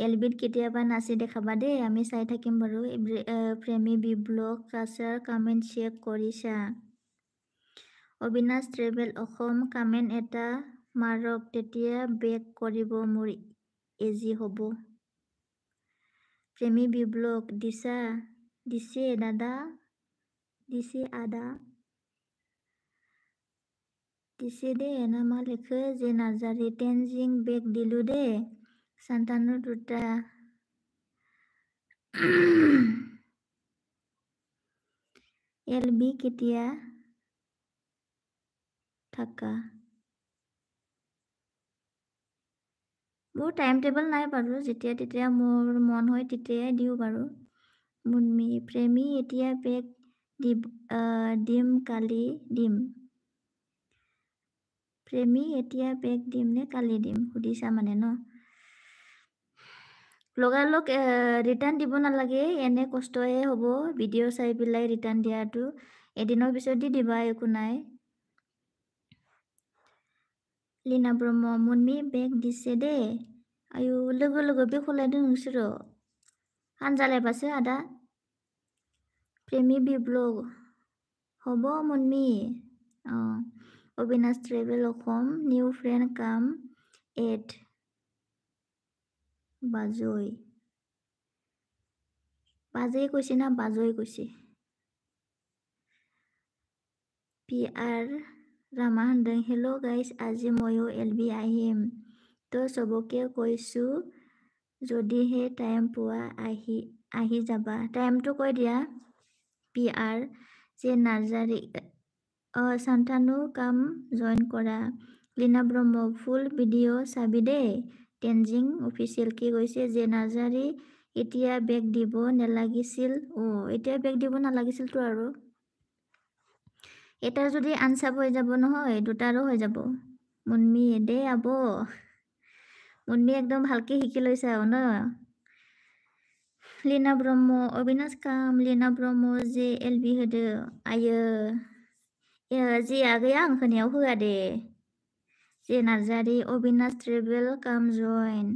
এলবিত কেতিয়াবা নাচি দেখাবা দেই আমি চাই থাকিম বাৰু প্ৰেমী বিব্লগ কাছাৰ কমেণ্ট চেক কৰিছা অবিনাশ ট্ৰেভেল অসম কমেণ্ট এটা মাৰক তেতিয়া বেক কৰিব মোৰ ইজি হ'ব প্ৰেমী বিব্লগ দিছে দাদা দিছে আদা দিছে দে নামা লেখো যে নাৰ্জাৰী টেনজিং বেগ দিলো দে সান্তানো দুটা এলবি কেতিয়া থাকা মোৰ টাইম টেবল নাই বাৰু যেতিয়া তেতিয়া মোৰ মন হয় তেতিয়াই দিওঁ বাৰু মুনমি প্ৰেমী এতিয়া বেগ দিম কালি দিম প্ৰেমী এতিয়া বেগ দিম নে কালি দিম সুধিছা মানে ন লগালগ ৰিটাৰ্ণ দিব নালাগে এনে কষ্টহে হ'ব ভিডিঅ' চাই পেলাই ৰিটাৰ্ণ দিয়াটো এদিনৰ পিছত দি দিবা একো নাই লীনা ব্ৰহ্ম মুনমি বেগ দিছে দেই আয়ো लोगो बेग खलायदों नोंसोरो हानजालायबासो आदा प्रेमী बिब्लग হ'ব मुनमी অবিনাশ ট্ৰেভেল অসম নিউ ফ্ৰেণ্ড কাম এড বাজৈ কৈছে না বাজৈ কৈছে PR ৰামা হন্দং হেল্ল' গাইজ আজি ময়ো এলবি আহিম তো চবকে কৈছো যদিহে টাইম পোৱা আহি যাবা টাইমটো কৈ দিয়া PR যে নাৰ্জাৰী সান্তানো কাম জইন কৰা লীনা ব্ৰহ্ম ফুল ভিডিঅ' চাবি দেই টেনজিং অফিচিয়েল কি কৈছে যে নাৰ্জাৰী এতিয়া বেগ দিব নালাগিছিল এতিয়া বেগ দিব নালাগিছিলতো আৰু এটাৰ যদি আনচাপ হৈ যাব নহয় দুটাৰো হৈ যাব মুনমি দে আব মুনমি একদম ভালকে শিকি লৈছা ন লীনা ব্ৰহ্ম অবিনাশ কাম লীনা ব্ৰহ্ম যে এলবি होदो आयो जेआ गैया आं होनायाव होआ दे जे नार्जारी अविनाश ट्रेभेल काम जइन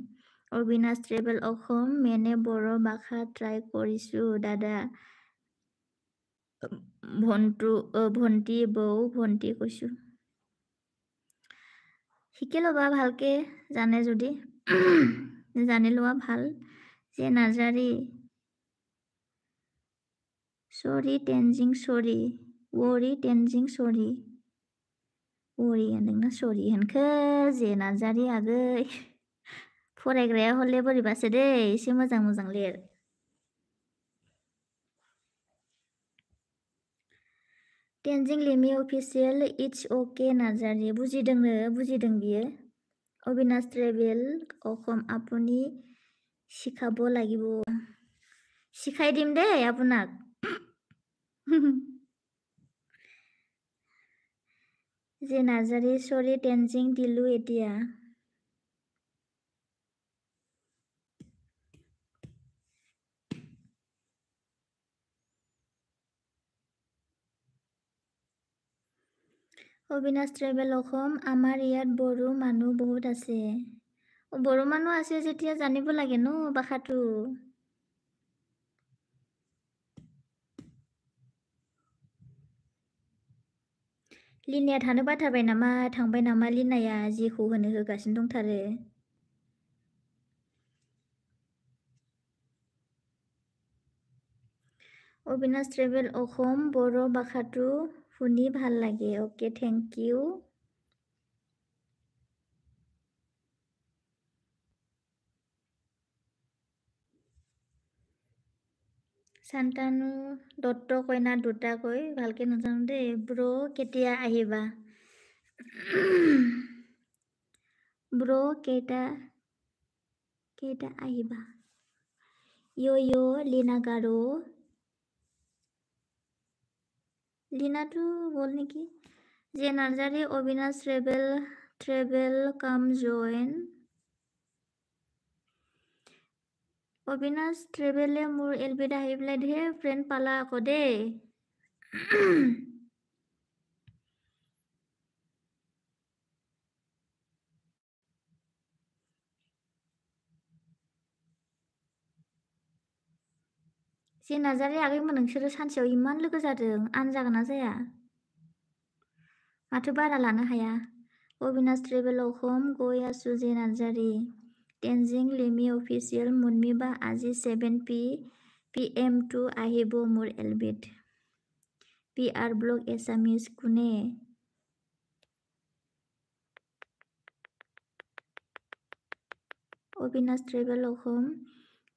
अविनाश ट्रेभेल অসম মেনে बर' भाषा ट्राई কৰিছো দাদা ভণ্টি বৌ ভণ্টি কৈছো শিকি ল'বা ভালকে জানে যদি জানি লোৱা ভাল যে নাৰ্জাৰী सरि टेनजिं सरि वरि टेनजिं सरि वरि होनदोंना सरि होनखो जे नार्जारी आगै फरायग्राया हले बोरैबासो दे एसे मोजां मोजां लिर Tenzing लिमि official it's okay Narzary बुजिदों बियो অবিনাশ ট্ৰেভেল অসম আপুনি শিকাব লাগিব শিকাই দিম দেই আপোনাক যে নাৰ্জাৰী সৰি টেনজিং দিলো এতিয়া অবিনাশ ট্ৰেভেল অসম আমাৰ ইয়াত বড়ো মানুহ বহুত আছে বড়ো মানুহ আছে যেতিয়া জানিব লাগে ন ভাষাটো लिनाया थानो बाथारबाय नामा थांबाय नामा लिनाया जेखौ होनो होगासिनो दंथारो অবিনাশ ট্ৰেভেল অসম বড়ো ভাষাটো শুনি ভাল লাগে ওকে থ্যাংক ইউ সান্তানো দত্ত কইনা দুটা কৈ ভালকে নাজানো দেই ব্ৰ কেতিয়া আহিবা ব্ৰ কেইটা আহিবা ইয়ো লিনা গাৰো লিনাটো বল নেকি যে নাৰ্জাৰী অবিনাশ ট্ৰেভেল কাম জইন অবিনাশ ট্ৰেভেলে মোৰ এলবিত আহি পেলাই ধেৰ ফ্ৰেণ্ড পালা আকৌ দেই जे नार्जारि आगैमोन नोंसोरो सानसेयाव इमान लोगो जादों आन जागोन ना जाया माथो बारा लानो हाया अबिनाश ट्रेभेल अखम गयासु जे नार्जारि टेनजिं लेमि अफिसियेल मुनमिबा আজি 7 PM टू আহিব মোৰ এলবিট PR ব্লগ এছামিজ কোনে অবিনাশ ট্ৰেভেল অসম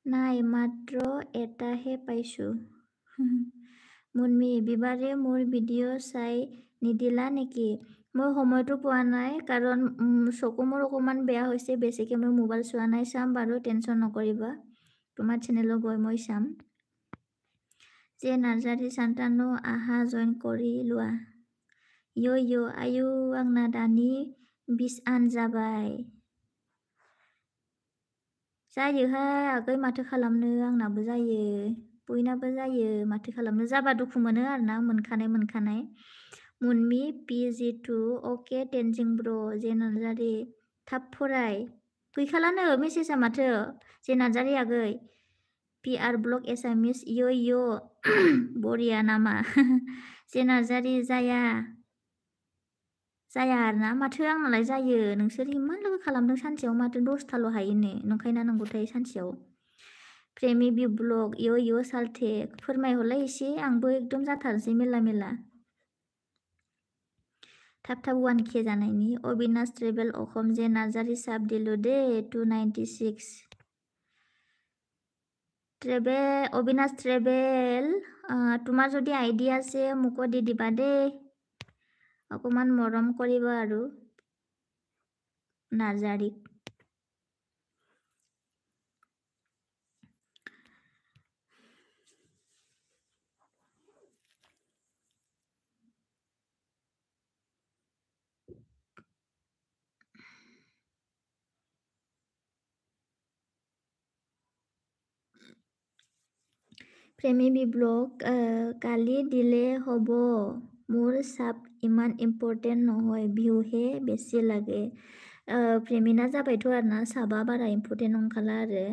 নাই মাত্ৰ এটাহে পাইছো মুনমি বিবাৰে মোৰ ভিডিঅ' চাই নিদিলা নেকি মই সময়টো পোৱা নাই কাৰণ চকু মোৰ অকণমান বেয়া হৈছে বেছিকৈ মই মোবাইল চোৱা নাই চাম বাৰু টেনশ্যন নকৰিবা তোমাৰ চেনেলত গৈ মই চাম जे नार्जारि सान्तानु आहा जइन करि लुआ यो आयु आंना दानि 20 आन जाबाय जायोहाय आगै माथो खालामनो आंनाबो जायो बयनाबो जायो माथो खालामनो जाबा दुखु मोनो आरोना मोनखानाय मुनमि PG2 अके टेनजिं ब्र जे नार्जारि थाब फराय गैखालानो मेसेजआ माथो जे नार्जारि आगै PR ब्लग एसामिस यो बरिया नामा जे नार्जारि जाया आरोना माथो आंनालाय जायो नोंसोर इमान लोगो खालामदों सानसेयाव माथो 10थाल' हायोनो नंखायना नंगौथाय सानसेयाव प्रेमि बि ब्लग यो सालथे फोरमायहरलाय एसे आंबो एकदम जाथारसै मेला थाब 1K जानायनि अबिनाश ट्रेभेल अखम जे नार्जारि साब दिलु दे 296 অবিনাশ ট্ৰেভেল তোমাৰ যদি আইডিয়া আছে মোকো দি দিবা দেই অকণমান মৰম কৰিবা আৰু নাৰ্জাৰীক প্ৰেমী বি ব্লগ কালি দিলে হ'ব মোৰ চাপ ইমান ইম্পৰ্টেণ্ট নহয় ভিউহে বেছি লাগে প্ৰেমিনা जाबायथ' आरोना साबा बारा इम्पर्टेन्ट नंखाला आरो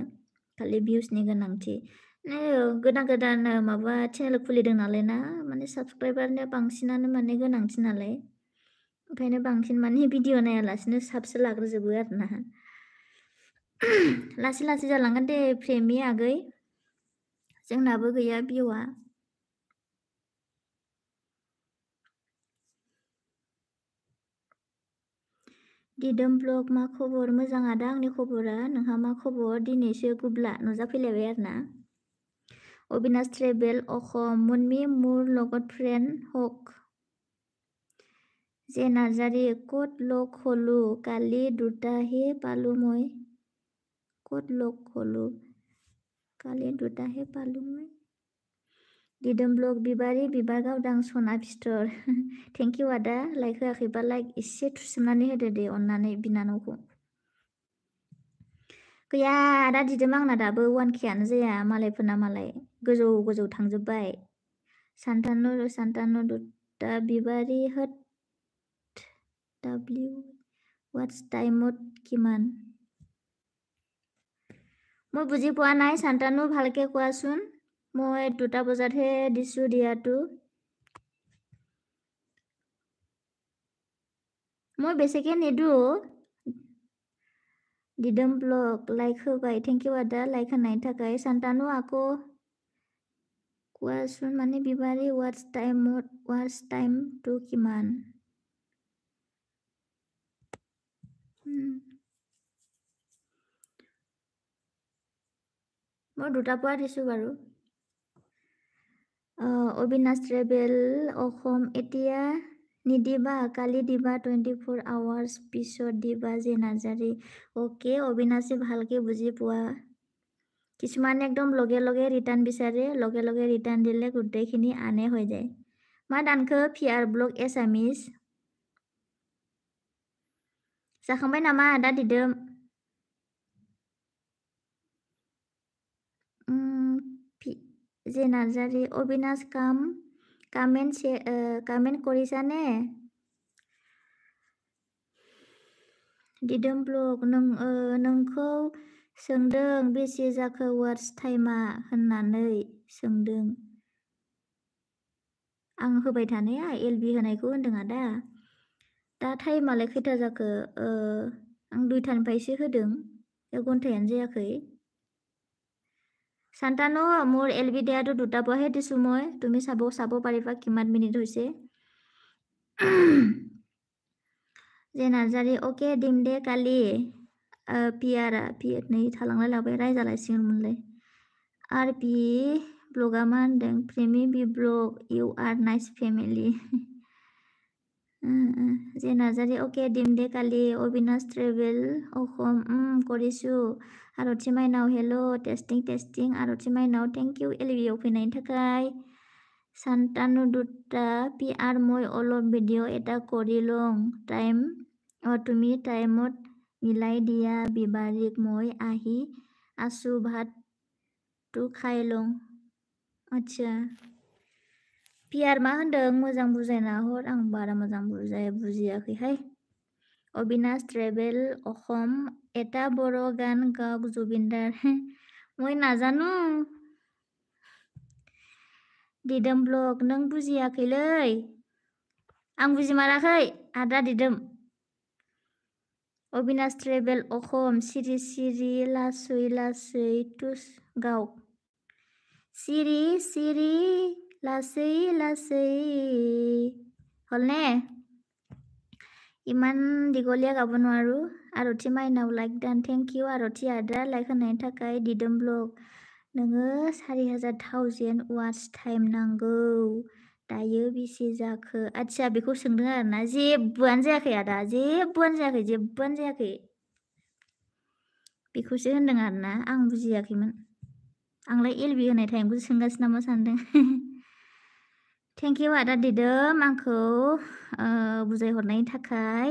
खालि भिउसनि गोनांथि गोदान माबा चेनेल खुलिदों नालाय ना माने साबसक्राइबारनो बांसिनानो माने गोनांथि नालाय ओंखायनो बांसिन माने भिडिअ नायालासिनो साबसो लाग्रोजोबो आरोना लासै जालांगोन दे प्रेमि आगै जोंनाबो गैया भिउआ दिदोम ब्लग मा खबर मोजां आदा आंनि खबरा नोंहा मा खबर दिनैसो गुब्ला नुजाफैलायबाय आरोना अबिनाश ट्रेभेल अखम मुनमि मुर লগত फ्रेन्ड हक जे नार्जारि ক'ত লগ হলো কালি দুটাহে পালো মই ক'ত লগ হলো কালি দুটাহে পালো মই दिदोम ब्लग बिबारि बिबार गावदां सना फिथर थेंक इउ आदा लाइक होआखैबा लाइक एसे थुसोमनानै होदो दे अननानै बिनानावखौ गैया आदा दिदोम आंना दाबो 1K आनो जाया मालायफोरना मालाय गोजौ थांजोब्बाय सान्तानु दुता बिबारि होत W व्हाट्स टाइमत किमान মই বুজি পোৱা নাই শান্তানু ভালকে কোৱাচোন মই 2টা বজাতহে দিছো দিয়াটো মই বেছিকে নিদো दिदोम ब्लग लाइक होबाय थेंक इउ आदा लाइक होनायनि थाखाय शान्तानु आको কোৱাচোন माने बिबारि व्हाट्स टाइम टु किमान মই 2টা পোৱা দিছো বাৰু অবিনাশ ট্ৰেভেল অসম এতিয়া নিদিবা কালি দিবা 24 আৱাৰ্ছ পিছত দিবা যে নাৰ্জাৰি অ'কে অবিনাশে ভালকে বুজি পোৱা কিছুমানে একদম লগে ৰিটাৰ্ণ বিচাৰে লগে ৰিটাৰ্ণ দিলে গোটেইখিনি আনে হৈ যায় मा दानखो PR ब्लग एसामिस जाखांबाय नामा आदा दिदोम जे नार्जारि अबिनाश कामेन्ट কৰিছানে दिदोम ब्लग नोंखौ सोंदों बेसे जाखो वार्स टाइमा होननानै सोंदों आं होबाय थानाया एलबि होनायखौ होनदों आदा दा टाइमालाय खैथा जाखो आं 2टानिफ्रायसो होदों 1 घन्टायानो जायाखै শান্তানু মোৰ এলবি দিয়াটো 2টা পৰাহে দিছোঁ মই তুমি চাব পাৰিবা কিমান মিনিট হৈছে যে নাৰ্জাৰী অকে দিম দে কালি पियारा नै थालांलाय लाबाय रायजालायसिगोनमोनलाय आर पि ब्लगा मा होनदों प्रेमि बि ब्लग इउ आर नाइस फेमिलि যে নাৰ্জাৰী অকে দিম দে কালি অবিনাশ ট্ৰেভেল অসম কৰিছোঁ आरती माइनाव हेलो टेस्टिं आरती माइनाव थेंक इउ एलबिआव फैनायनि थाखाय शान्तानु दुत्ता पि आर মই অলপ ভিডিঅ' এটা কৰি লওঁ টাইম তুমি টাইমত মিলাই দিয়া বিবাৰীক মই আহি আছো ভাতটো খাই লওঁ আচ্ছা पियार मा होनदों मोजां बुजायना हर आं बारा मोजां बुजियाखैहाय अविनाश ट्रेभेल অসম এটা বড় গান গাওক জুবিনদাৰ মই নাজানো দিদম ব্লগ नों बुजियाखैलै आं बुजिमाराखै आदा दिदोम अविनाश ट्रेभेल অসম सिरि सिरि लासै तुस गाव सिरि सिरि लासै हलने इमान दीघलिया गाब নোৱাৰো आरती माइनाव लाइक दान थेंक इउ आरती आदा लाइक होनायनि थाखाय दिदोम ब्लग नोङो 4000 वाट्स टाइम नांगौ दायो बेसे जाखो आच्छा बेखौ सोंदों आरोना जेबोआनो जायाखै आदा जेबोआनो जायाखै बेखौसो होनदों आरोना आं बुजियाखैमोन आंलाय एलबि होनाय टाइमखौ सोंगासिनो नामा सानदों थेंक इउ आदा दिदोम आंखौ बुजायहरनायनि थाखाय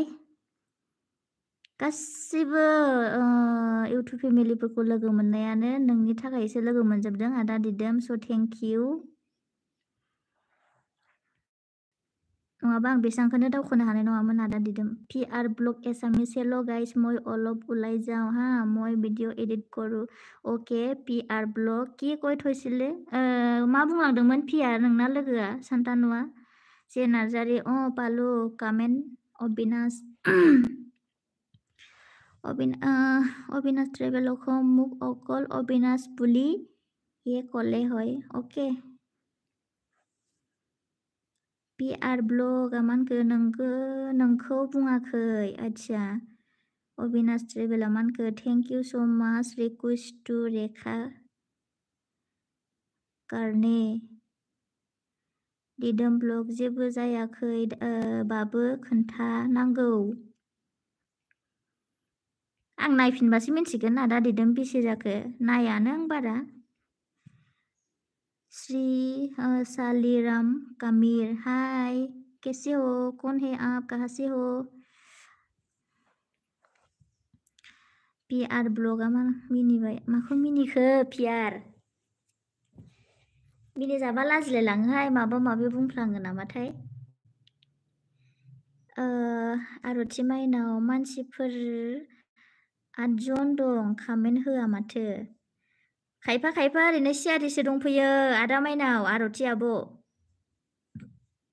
गासिबो इउटुब फेमिलिफोरखौ लोगो मोननायानो नोंनि थाखायसो लोगो मोनजोबदों आदा दिदोम स' थेंक इउ नङाबा आं बेसांखौनो दावखोनो हानाय नङामोन आदा दिदोम पि आर ब्लग एसामिस हेलो गाइस মই অলপ ওলাই যাওঁ হা মই ভিডিঅ' এডিট কৰোঁ अके पि आर ब्लग কি কৈ থৈছিলে मा बुंलांदोंमोन पि आर नोंना लोगोआ शान्तानुआ जे नार्जारी पालु कामेन्ट অবিনাশ ট্ৰেভেল অসম মোক অকল অবিনাশ বুলি ক'লে হয় অকে पि आर ब्लग मानखो नोंखौ बुङाखै आच्छा अविनाश ट्रेभेला मानखो थेंक इउ सो माच रिक्वेस्ट टु रेखा कारने दिदोम ब्लग जेबो जायाखै बाबो खोन्था नांगौ आं नायफिनबासो मिन्थिगोन आदा दिदोम बेसे जाखो नायानो आं बारा श्री सालीराम कमीर हाय कैसे हो कौन है आप कहाँ से हो पि आर ब्लगा मा मिनिबाय माखौ मिनिखो पि आर मिनि जाबा लाजिलाय लाङोहाय माबा माबि बुंफ्लाङो नामाथाय आरती माइनाव मानसिफोर 8 जन दं कामेन्ट होआ माथो खायफा ओरैनो सियारिसो दंफैयो आदा माइनाव आरती आब'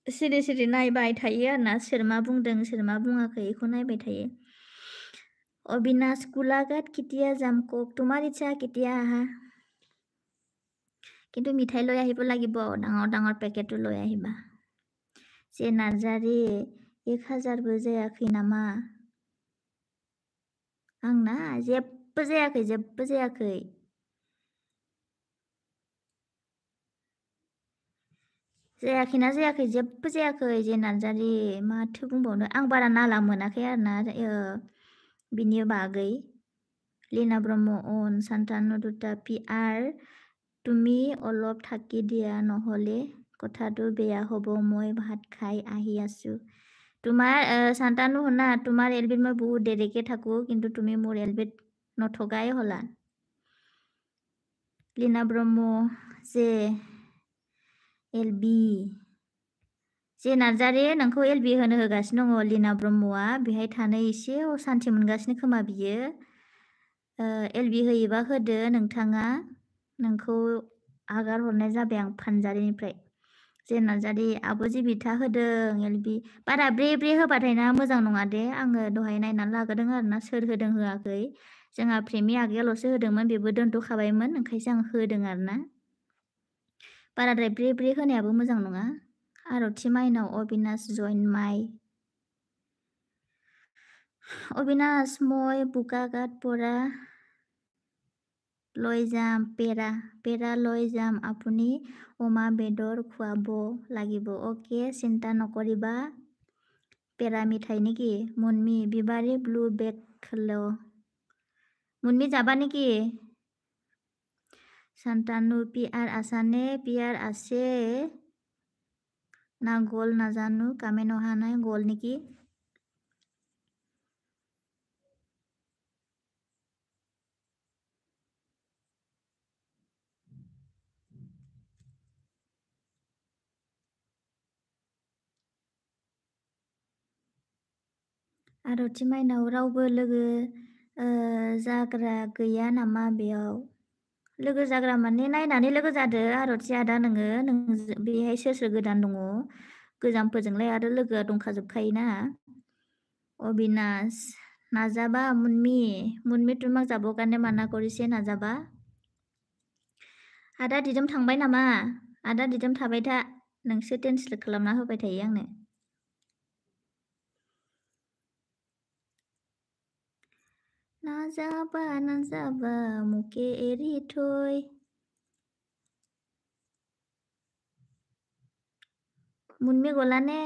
सिरि नायबाय थायो आरोना सोर मा बुंदों सोर मा बुङाखै बेखौ नायबाय थायो अविनाश গোলাঘাট কেতিয়া যাম কক তোমাৰ ইচ্ছা কেতিয়া আহা কিন্তু মিঠাই লৈ আহিব লাগিব ডাঙৰ পেকেটটো লৈ আহিবা যে নাৰ্জাৰী 1000বो जायाखै नामा आंना जेबो जायाखै जेबो जायाखै जे नार्जारी माथो बुंबावनो आं बारा नाला मोनाखै आरोना बिनि बागै লীনা ব্ৰহ্ম অন শান্তানু দুটা পি আৰ তুমি অলপ থাকি দিয়া নহ'লে কথাটো বেয়া হ'ব মই ভাত খাই আহি আছো তোমাৰ শান্তানু শুনা তোমাৰ এলবিত মই বহুত দেৰিকে থাকো কিন্তু তুমি মোৰ এলবিত নথগাই হলা লীনা ব্ৰহ্ম जे एलबि जे नार्जारी नोंखौ एलबि होनो होगासिनो दङ लीना ब्रह्मआ बेहाय थानो एसे असान्थि मोनगासिनो खोमा बियो एलबि होयोबा होदो नोंथाङा नोंखौ आगार हरनाय जाबाय आं फानजारिनिफ्राय जे नार्जारि आब' जिबिथा होदों एलबि बारा ब्रे ब्रे होबाथाय ना मोजां नङा दे आङो दहाय नायनानै लाग्रोदों आरोना सोर होदों होआखै जोंहा प्रेमि आगैयाल'सो होदोंमोन बेबो दोनथ'खाबायमोन ओंखायसो आं होदों आरोना बाराद्राय ब्रे ब्रे होनायाबो मोजां नङा आरथि माइनाव अबिनाश जइन माइ অবিনাশ মই বোকাঘাট পৰা লৈ যাম পেৰা লৈ যাম আপুনি অমা বেদৰ খুৱাব লাগিব অকে চিন্তা নকৰিবা পেৰা মিঠাই নেকি মুনমি বিবাৰী ব্লু বেগ খেলো মুনমি যাবা নেকি শান্তানু পিয়াৰ আছানে পিয়াৰ আছে না গ'ল নাজানো কামে নহা নাই গ'ল নেকি आरथि माइनाव रावबो लोगो जाग्रा गैया नामा बेयाव लोगो जाग्रा माने नायनानै लोगो जादो आरथि आदा नोङो नों बेहाय सोर सोर गोदान दङ गोजामफोरजोंलाय आरो लोगोआ दंखाजोबखायोना অবিনাশ নাযাবা মুনমি তোমাক যাবৰ কাৰণে মানা কৰিছে নাযাবা आदा दिदोम थांबाय नामा आदा दिदोम थाबाय था नोंसो ट्रेन्सलेट खालामना होबाय थायो आंनो नाजाबा मुके एरि थै मुनমি গলানে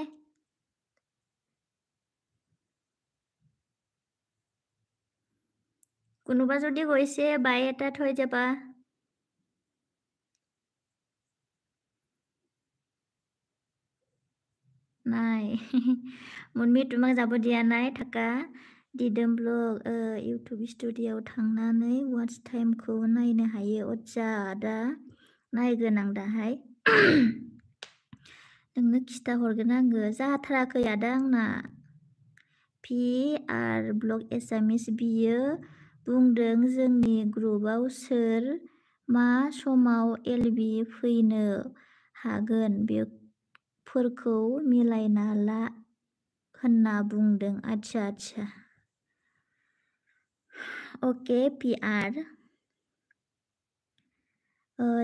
কোনোবা যদি গৈছে বাই এটা থৈ যাবা নাই মুনমি তোমাক যাব দিয়া নাই থাকা दिदोम ब्लग इउटुब स्टुडिय'आव थांनानै वाच टाइमखौ नायनो हायो अज्जा आदा नायगोन आं दाहाय नोंनो खिथा हरगोन आङो जाथाराखै आदा आंना पि आर ब्लग एसामिस बियो बुंदों जोंनि ग्रुपआव सोर मा समाव एलबि फैनो हागोन बेफोरखौ मिलायना ला होनना बुंदों आच्छा अके पिआर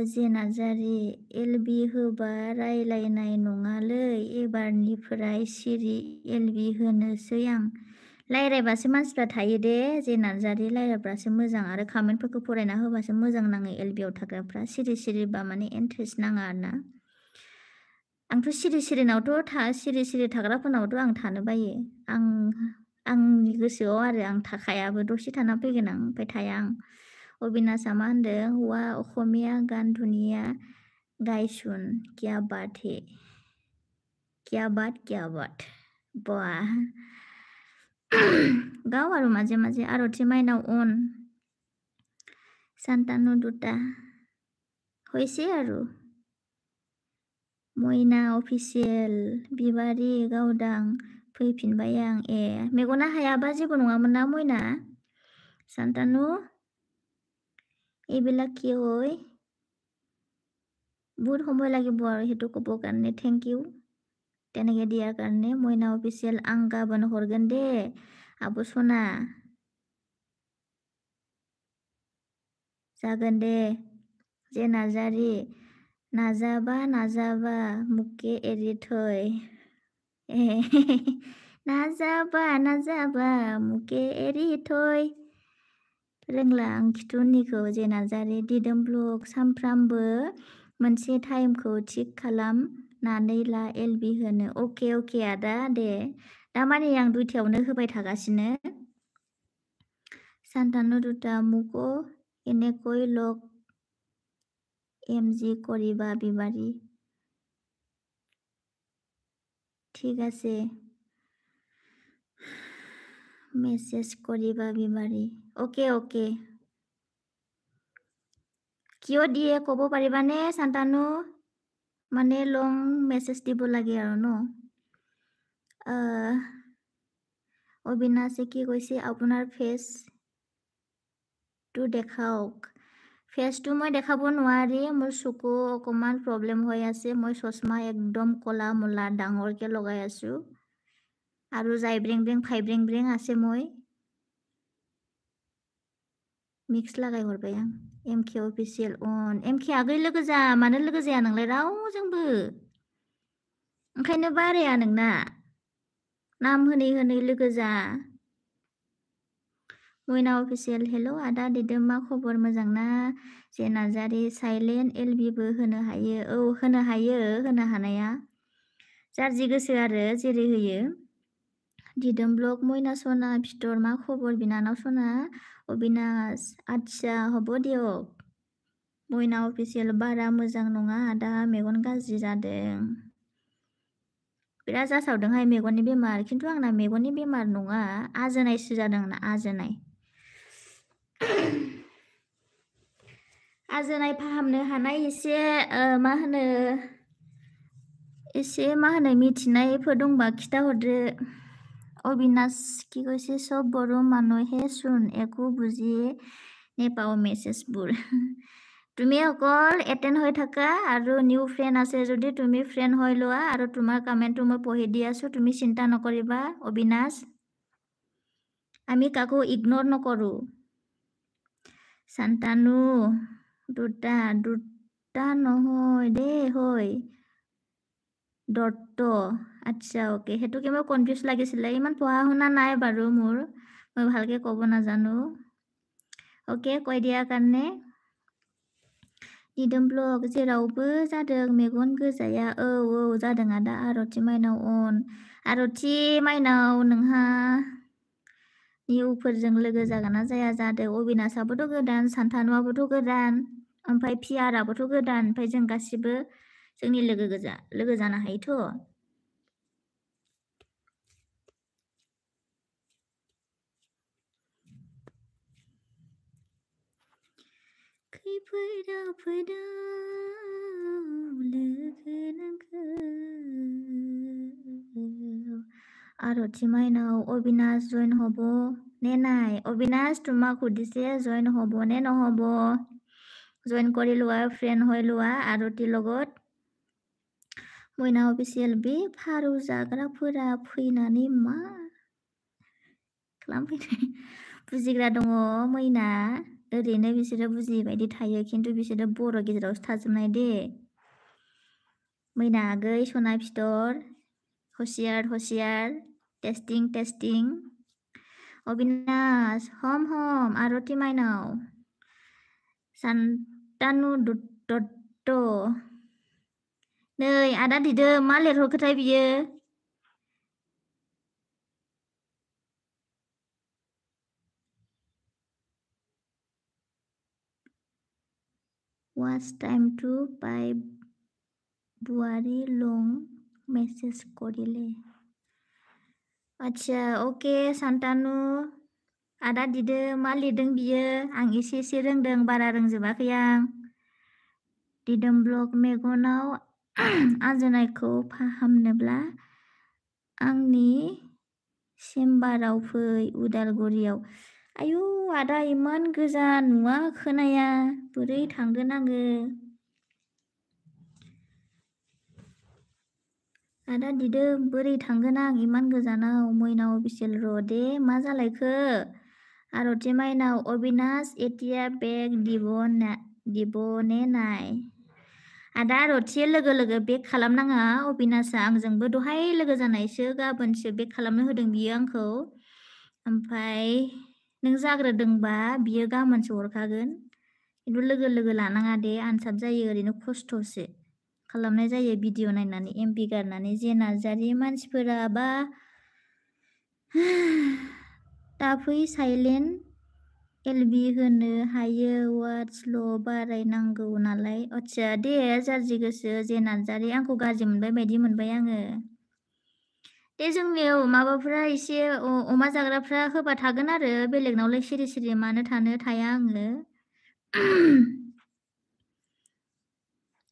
जे नार्जारि एलबि होबा रायलायनाय नङालै एबारनिफ्राय सिरि एलबि होनोसै आं रायलायबासो मानसिफ्रा थायो दे जे नार्जारि रायलायबासो मोजां आरो कमेन्टफोरखौ फरायना होबासो मोजां नाङो एलबिआव थाग्राफ्रा सिरिबा माने इन्टारेस्ट नाङा आरोना आंथ' सिरिनावथ' सिरि थाग्राफोरनावथ' आं थानो बायो आंनि गोसोआव आरो आं थाखायाबो दसे थाना फैगोन आं ओमफ्राय थाया आं अबिनाशा मा होनदों हौवा असमिया गान धुनिया गायसुन क्या बात है क्या बात बा गाव আৰু মাজে মাজে আৰতি মাইনাও অন শান্তানু দুটা হৈছে আৰু मयना अफिसियेल बिबारि गावदां फैफिनबाय आं मेगना हायाबा जेबो नङामोन ना मयना শান্তানু এইবিলাক কি হয় বহুত সময় লাগিব আৰু সেইটো ক'বৰ কাৰণে থেংক ইউ তেনেকৈ দিয়াৰ কাৰণে ময়না অফিচিয়েল आं गाबोन हरगोन दे आब' सना जागोन दे जे नार्जारि नाजाबा मुके एरि थै नाजाबा मुके एरि थै रोंला आं खिथुनिखौ जे नार्जारि दिदोम ब्लग सानफ्रामबो मोनसे टाइमखौ थिक खालामनानै ला एलबि होनो अके आदा दे दामानि आं दुइथायावनो होबाय थागासिनो শান্তানু দুটা मुको এনেকৈ লগ এমজি কৰিবা বিবাৰী ঠিক আছে মেছেজ কৰিবা বিবাৰী অকে কিয় দিয়ে ক'ব পাৰিবানে শান্তানু মানে লং মেছেজ দিব লাগে আৰু ন অবিনাশে কি কৈছে আপোনাৰ ফেচটো দেখাওক ফেচটো মই দেখাব নোৱাৰি মোৰ চকু অকমান প্ৰব্লেম হৈ আছে মই চশমা একদম কলা মলা ডাঙৰকে লগাই আছো আৰু জাইব্ৰেং ব্ৰেং ফাইব্ৰেং ব্ৰেং আছে মই मिक्स लागाय हरबाय आं एमके अफिसियेल अन एमके आगै लोगो जा मानो लोगो जाया नोंलाय रावजोंबो ओंखायनो बाराया नोंना नाम होनै होनै लोगो जा मयना अफिसियेल हेलो आदा दिदोम मा खबर मोजां ना जे नार्जारि साइलेन्ट एलबिबो होनो हायो औ होनो हायो होनो हानाया जारजि गोसो आरो जेरै होयो दिदोम ब्लग मयना सना फितर मा खबर बिनानाव सना अबिनाश आच्छा हब दियक मयना अफिसियेल बारा मोजां नङा आदा मेगन गाज्रि जादों बिराद जासावदोंहाय मेगननि बेमार खिन्थु आंना मेगननि बेमार नङा आजोनायसो जादों आंना आजोनाय फाहामनो हानाय एसे मा होनो मिथिनायफोर दंबा खिथाहरदो अबिनाश কি কৈছে সব বড় মানুহে শুন একো বুজি নেপাও মেছেজবোৰ তুমি অকল এটেন্ড হৈ থাকা আৰু নিউ ফ্ৰেন্ড আছে যদি তুমি ফ্ৰেন্ড হৈ লোৱা আৰু তোমাৰ কমেন্টটো মই পঢ়ি দি আছো তুমি চিন্তা নকৰিবা অবিনাশ আমি কাকো ইগনোর নকৰো শান্তানু দুটা নহয় দে হয় দত্ত আচ্ছা ওকে হেতুকে মই কনফিউজ লাগিছিলে ইমান পঢ়া শুনা নাই বাৰু মোৰ মই ভালকে ক'ব নাজানো ओके কৈ দিয়াৰ কাৰণে दिदोम ब्लग जेरावबो जादों मेगन गोजाया औ जादों आदा आरति माइनाव अन आरति माइनाव नोंहा निउफोरजों लोगो जागोन ना जाया जादों अबिनाशाबोथ' गोदान सान्थानुआबोथ' गोदान ओमफ्राय पियाराबोथ' गोदान ओमफ्राय जों गासिबो जोंनि लोगो जानो हायोथ' खैफोदाव लोगो नोंखौ आरती माइनाव अविनाश जइन हब নে নাই অবিনাশ তোমাক সুধিছে জইন হব নে নহব জইন কৰি লোৱা ফ্ৰেন্ড হৈ লোৱা আৰতিৰ লগত মইনা অফিसियेल बे फारौ जाग्राफोरा फैनानै मा खालामफैदों बुजिग्रा दङ मैना ओरैनो बिसोरो बुजियै बायदि थायो खिन्थु बिसोरो बर' गेजेरावसो थाजोबनाय दे मैना आगै सना फितर होशियार टेस्टिं अविनाश हम आरती माइनाव शान्तानु दत्त नै आदा दिदोम मा लिरहरखोथाय बियो What's time to buy बुआरी लं मेसेज करिले अच्छा ओके शान्तानु आदा दिदो मा लिरदों बियो आं एसे रोंदों बारा रोंजोबाखै आं दिदोम ब्लग मेगनाव आजोनायखौ फाहामनोब्ला आंनि चेम्बाराव फै उदालगुरियाव आयु आदा इमान गोजान नुवा खोनाया बोरै थांगोन आङो आदा दिदोम बोरै थांगोन आं इमान गोजानाव मयना अफिसियेल र' दे मा जालायखो आरती माइनाव अविनाश एटिया बेग दिबने नाय आदा आरती लोगो बेग खालामनाङा अविनाशा आंजोंबो दहाय लोगो जानायसो गाबोनसो बेग खालामनो होदों बियो आंखौ ओमफ्राय नों जाग्रोदोंबा बियो गाबोनसो हरखागोन खिन्थु लोगो लानाङा दे आनसाब जायो ओरैनो खस्थ'सो खालामनाय जायो भिडिअ नायनानै एमपि गारनानै जे नार्जारि मानसिफोरा बा दाफै साइलेन्ट एलबि होनो हायो वाट्सल' बारायनांगौ नालाय आच्छा दे जारजि गोसो जे नार्जारि आंखौ गाज्रि मोनबाय बायदि मोनबाय आङो दे जोंनियाव माबाफ्रा एसे अमा जाग्राफ्रा होबा थागोन आरो बेलेगनावलाय सिरि मानो थानो थाया आङो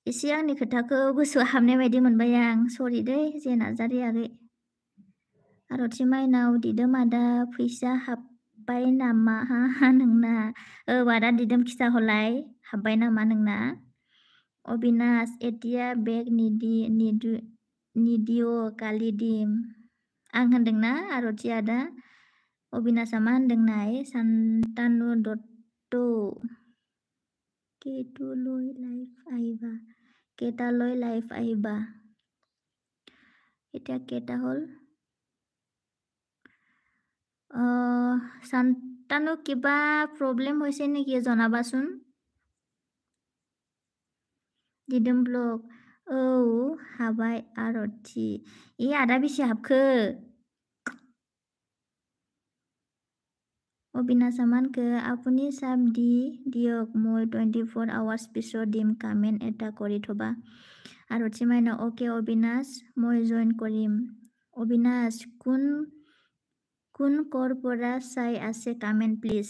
एसे आंनि खोथाखौ गोसोआव हाबनाय बायदि मोनबाय आं सरि दै जे नार्जारि आगै आरती माइनाव दिदोम आदा फैसा हाब्बाय नामा हा नोंना आदा दिदोम खिथा हलाय हाब्बाय नामा नोंना अबिनाश एटिया बेग निदिअ कालिदिम आं होनदोंना आरती आदा अबिनाशा मा होनदों नाय सान्तानु दत्त केटालय लाइफ आइबा এতিয়া কেটা হল সান্তানো কিবা প্ৰব্লেম হৈছে নেকি জনাবাচোন দিদম ব্লগ हाबाय आरती आदा बेसे हाबखो अबिनाशा मानखो আপুনি চাপ দি দিয়ক মই 24 আৱাৰ্ছ পিছত দিম কামেণ্ট এটা কৰি থবা আৰতি মাইনা অকে অবিনাশ মই জইন কৰিম অবিনাশ কোন কৰ পৰা চাই আছে কামেণ্ট প্লিজ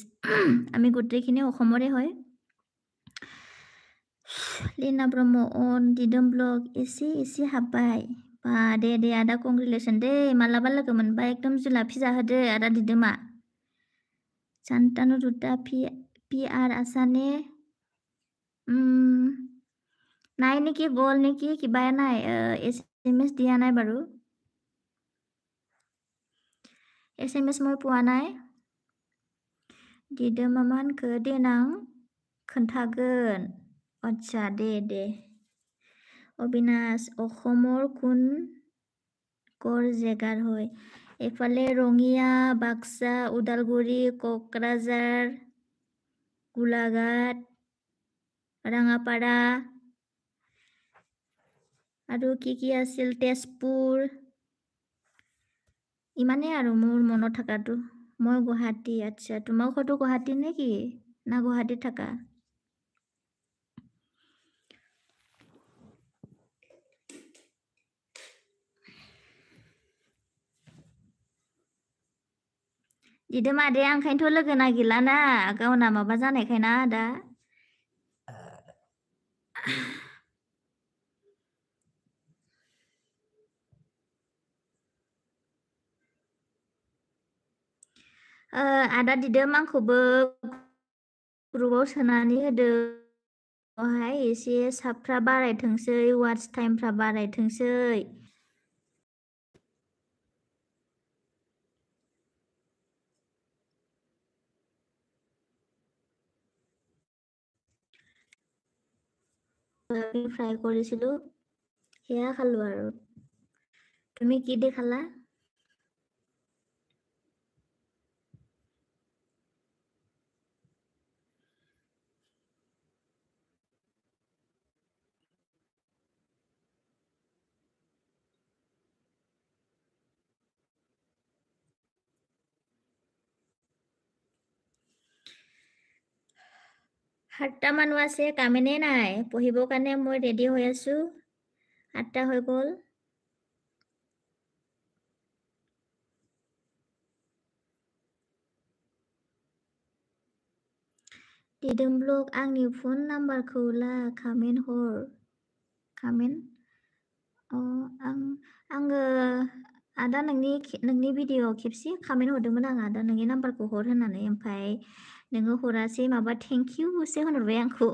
আমি গোটেইখিনি অসমৰে হয় লীনা ব্ৰহ্ম অন দিদম ব্লগ एसे हाब्बाय बा दे आदा कंग्रेचुलेसन दे मालाबा लोगो मोनबा एकदम जुलाफि जाहोदो आदा दिदोमा सान्तानु दुता PR आसाने নাই নেকি গ'ল নেকি কিবা নাই SMS দিয়া নাই বাৰু SMS মই পোৱা নাই दिदोमामानखो देनां खोन्थागोन আচ্ছা দে অবিনাশ অসমৰ কোন কৰ জেগাৰ হয় এফালে ৰঙিয়া বাক্সা উদালগুৰি কোকৰাঝাৰ গোলাঘাট ৰাঙাপাৰা আৰু কি আছিল তেজপুৰ ইমানে আৰু মোৰ মনত থাকাটো মই গুৱাহাটী আচ্ছা তোমাৰ ঘৰটো গুৱাহাটী নেকি না গুৱাহাটী থাকা दिदोमा दे आंखायनोथ' लोगो नागिरलाना गावना माबा जानायखायना दा आदा दिदोम आंखौबो ग्रुपआव सोनानै होदो हाय एसे साबफ्रा बारायथोंसै वाच टाइमफ्रा बारायथोंसै ফ্ৰাই কৰিছিলো সেয়া খালো আৰু তুমি কি দি খালা সাতটা মানুহ আছে কামেনে নাই পঢ়িবৰ কাৰণে মই ৰেডি হৈ আছো 8টা হৈ গ'ল दिदोम ब्लग आंनि फन नाम्बारखौ ला कामेन्ट हर कामेन्ट आङो आदा नोंनि भिडिअ खेबसे कामेन्ट हरदोंमोन आं आदा नोंनि नाम्बारखौ हर होननानै ओमफ्राय नोङो हरासै माबा थेंक इउसो होनहरबाय आंखौ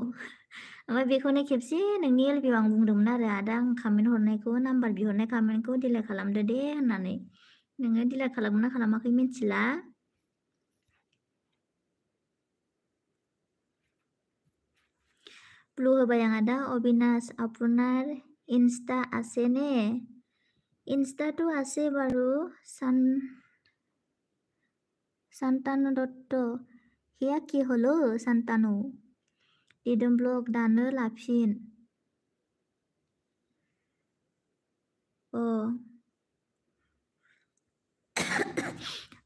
ओमफ्राय बेखौनो खेबसे नोंनि एलबिआव आं बुंदोंमोन आरो आदा आं कामेन्ट हरनायखौ नाम्बार बिहरनाय कामेन्टखौ डिलाइट खालामदो दे होननानै नोङो डिलाइट खालामना खालामाखै मिथिला ব্লু হবাই আদা অবিনাশ আপোনাৰ ইনষ্টা আছে নে ইনষ্টাটো আছে বাৰু সান্তানু দত্ত সেয়া কি হলো সান্তানু দিদম ব্লগ দানো লাফিন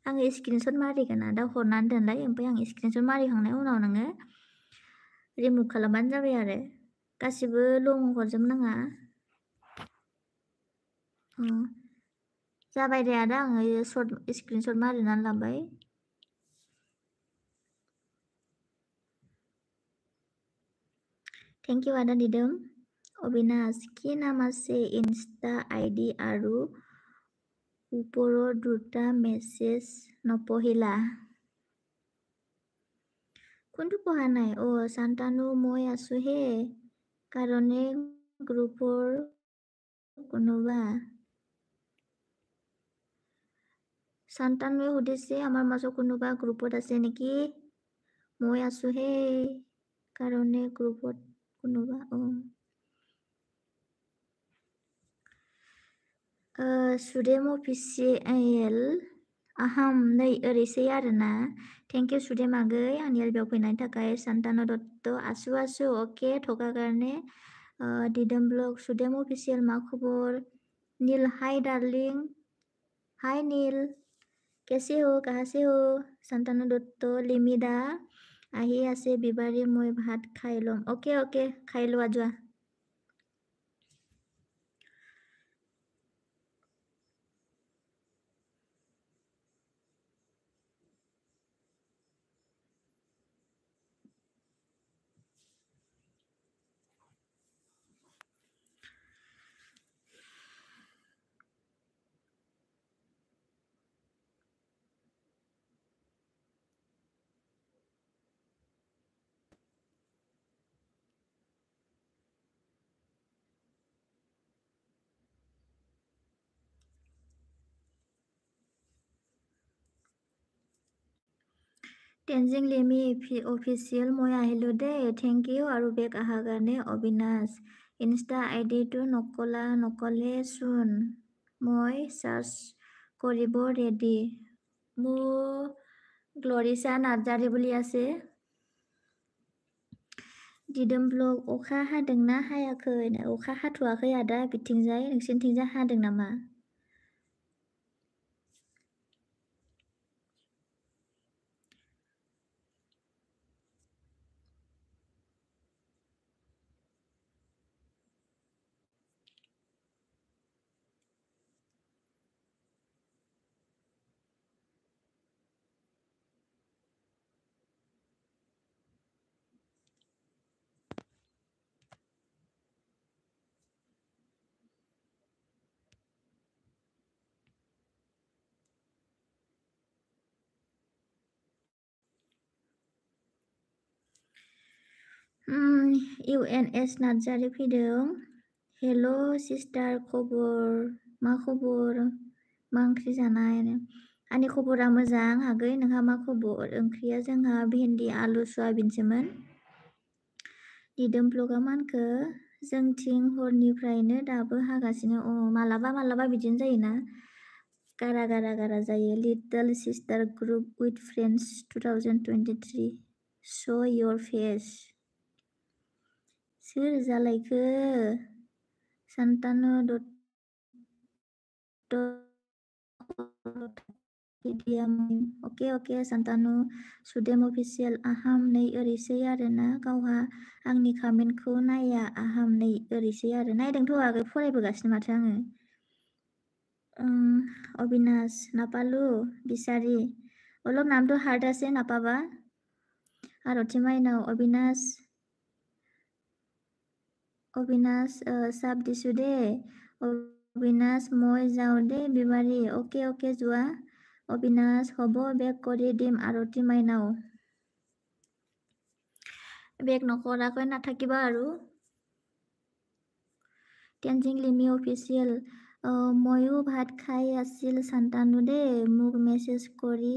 आङो स्क्रिनशट मारिगोन आदा हरनानै दोनलाय ओमफ्राय आं स्क्रिनशट मारिखांनायनि उनाव नोङो रिमुभ खालामबानो जाबाय आरो गासिबो लं हरजोबनाङा जाबाय दे आदा आङो सर्ट स्क्रिनशट मारिनानै लाबाय थेंक इउ आदा दिदोम অবিনাশ কি নাম আছে ইনষ্টা আইডি আৰু ওপৰৰ দুটা মেছেজ নপঢ়িলা কোনটো পঢ়া নাই শান্তানু মই আছো হে কাৰণে গ্ৰুপৰ কোনোবা শান্তানুৱে সুধিছে আমাৰ মাজত কোনোবা গ্ৰুপত আছে নেকি মই আছো হে কাৰণে গ্ৰুপত কোনোবা सुदेम अफिसियेल आहाम नै ओरैसै आरोना थेंक इउ सुदेम आगै आंनि एलबियाव फैनायनि थाखाय शान्तानु दत्त आसु आसु अके थगागारने दिदोम ब्लग सुदेम अफिसियेल मा खबर नील हाय डार्लिंग हाय नील कैसे हो कहाँ से हो शान्तानु दत्त लिमिदा আহি আছে বিবাৰী মই ভাত খাই লম অকে অকে খাই লোৱা যোৱা টেনজিং লিমি অফিচিয়েল মই আহিলো দেই থেংক ইউ আৰু বেক অহাৰ কাৰণে অবিনাশ ইনষ্টা আইডিটো নকলে চোন মই চাৰ্চ কৰিব ৰেডি মোৰ গ্লৰিছা নাৰ্জাৰী বুলি আছে दिदोम ब्लग अखा हादोंना हायाखै अखा हाथ'वाखै आदा बिथिंजाय नोंसिनिथिंजाय हादों नामा UNS नार्जारी फैदों हेल' सिस्टार मा खबर मा ओंख्रि जानाय आंनि खबरा मोजां आगै नोंहा मा खबर ओंख्रिया जोंहा भेन्दि आलु सयाबिनसोमोन दिदोम ब्लगा मा होनखो जोंथिं हरनिफ्रायनो दाबो हागासिनो मालाबा बिदिनो जायोना गारा जायो little sister group with friends 2023 show your face सोर जालायखो शान्तानु दत्त अके शान्तानु सुदेम अफिसियेल आहाम नै ओरैसै आरोना गावहा आंनि कमेन्टखौ नाया आहाम नै ओरैसै आरो नायदोंथ' आगै फरायबोगासिनो माथो आङो অবিনাশ নাপালো বিচাৰি অলপ নামটো হাৰ্ড আছে নাপাবা আৰতি মাইনাও অবিনাশ চাপ দিছো দে অবিনাশ মই যাওঁ দে বিমাৰী অকে যোৱা অবিনাশ হ'ব বেক কৰি দিম আৰতি মাইনাও বেক নকৰাকৈ নাথাকিবা আৰু টেনজিং লিমি অফিচিয়েল ময়ো ভাত খাই আছিল শান্তানু দে মোক মেছেজ কৰি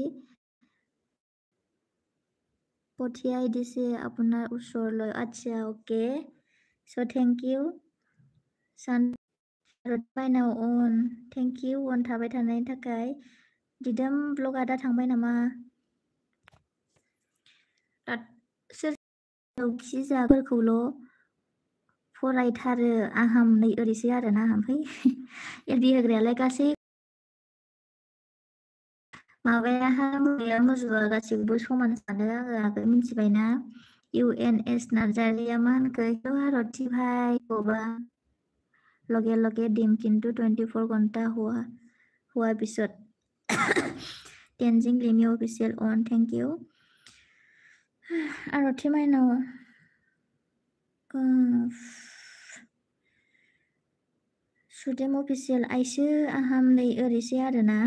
পঠিয়াই দিছে আপোনাৰ ওচৰলৈ আচ্ছা অকে চ' থেংক ইউ माइनाव अन थेंक इउ अन थाबाय थानायनि थाखाय दिदोम ब्लगा दा थांबाय नामा सोर जाफोरखौल' फरायथारो आहाम नै ओरैसै आरोना ओमफ्राय एलबि होग्रायालाय गासै माबायाहा मोजाया मोजुआ गासिबो समान सानो आङो आगै मिथिबायना UNS नार्जारिया मा होनखो भारती भाई बबा लगे डिम किन्तु 24 घंटा हुआ पिছত टेनजिं लिमी अफिसियेल अन थेंक इउ आरती माइनाव सुदेम अफिसियेल आइसो आहाम नै ओरैसै आरोना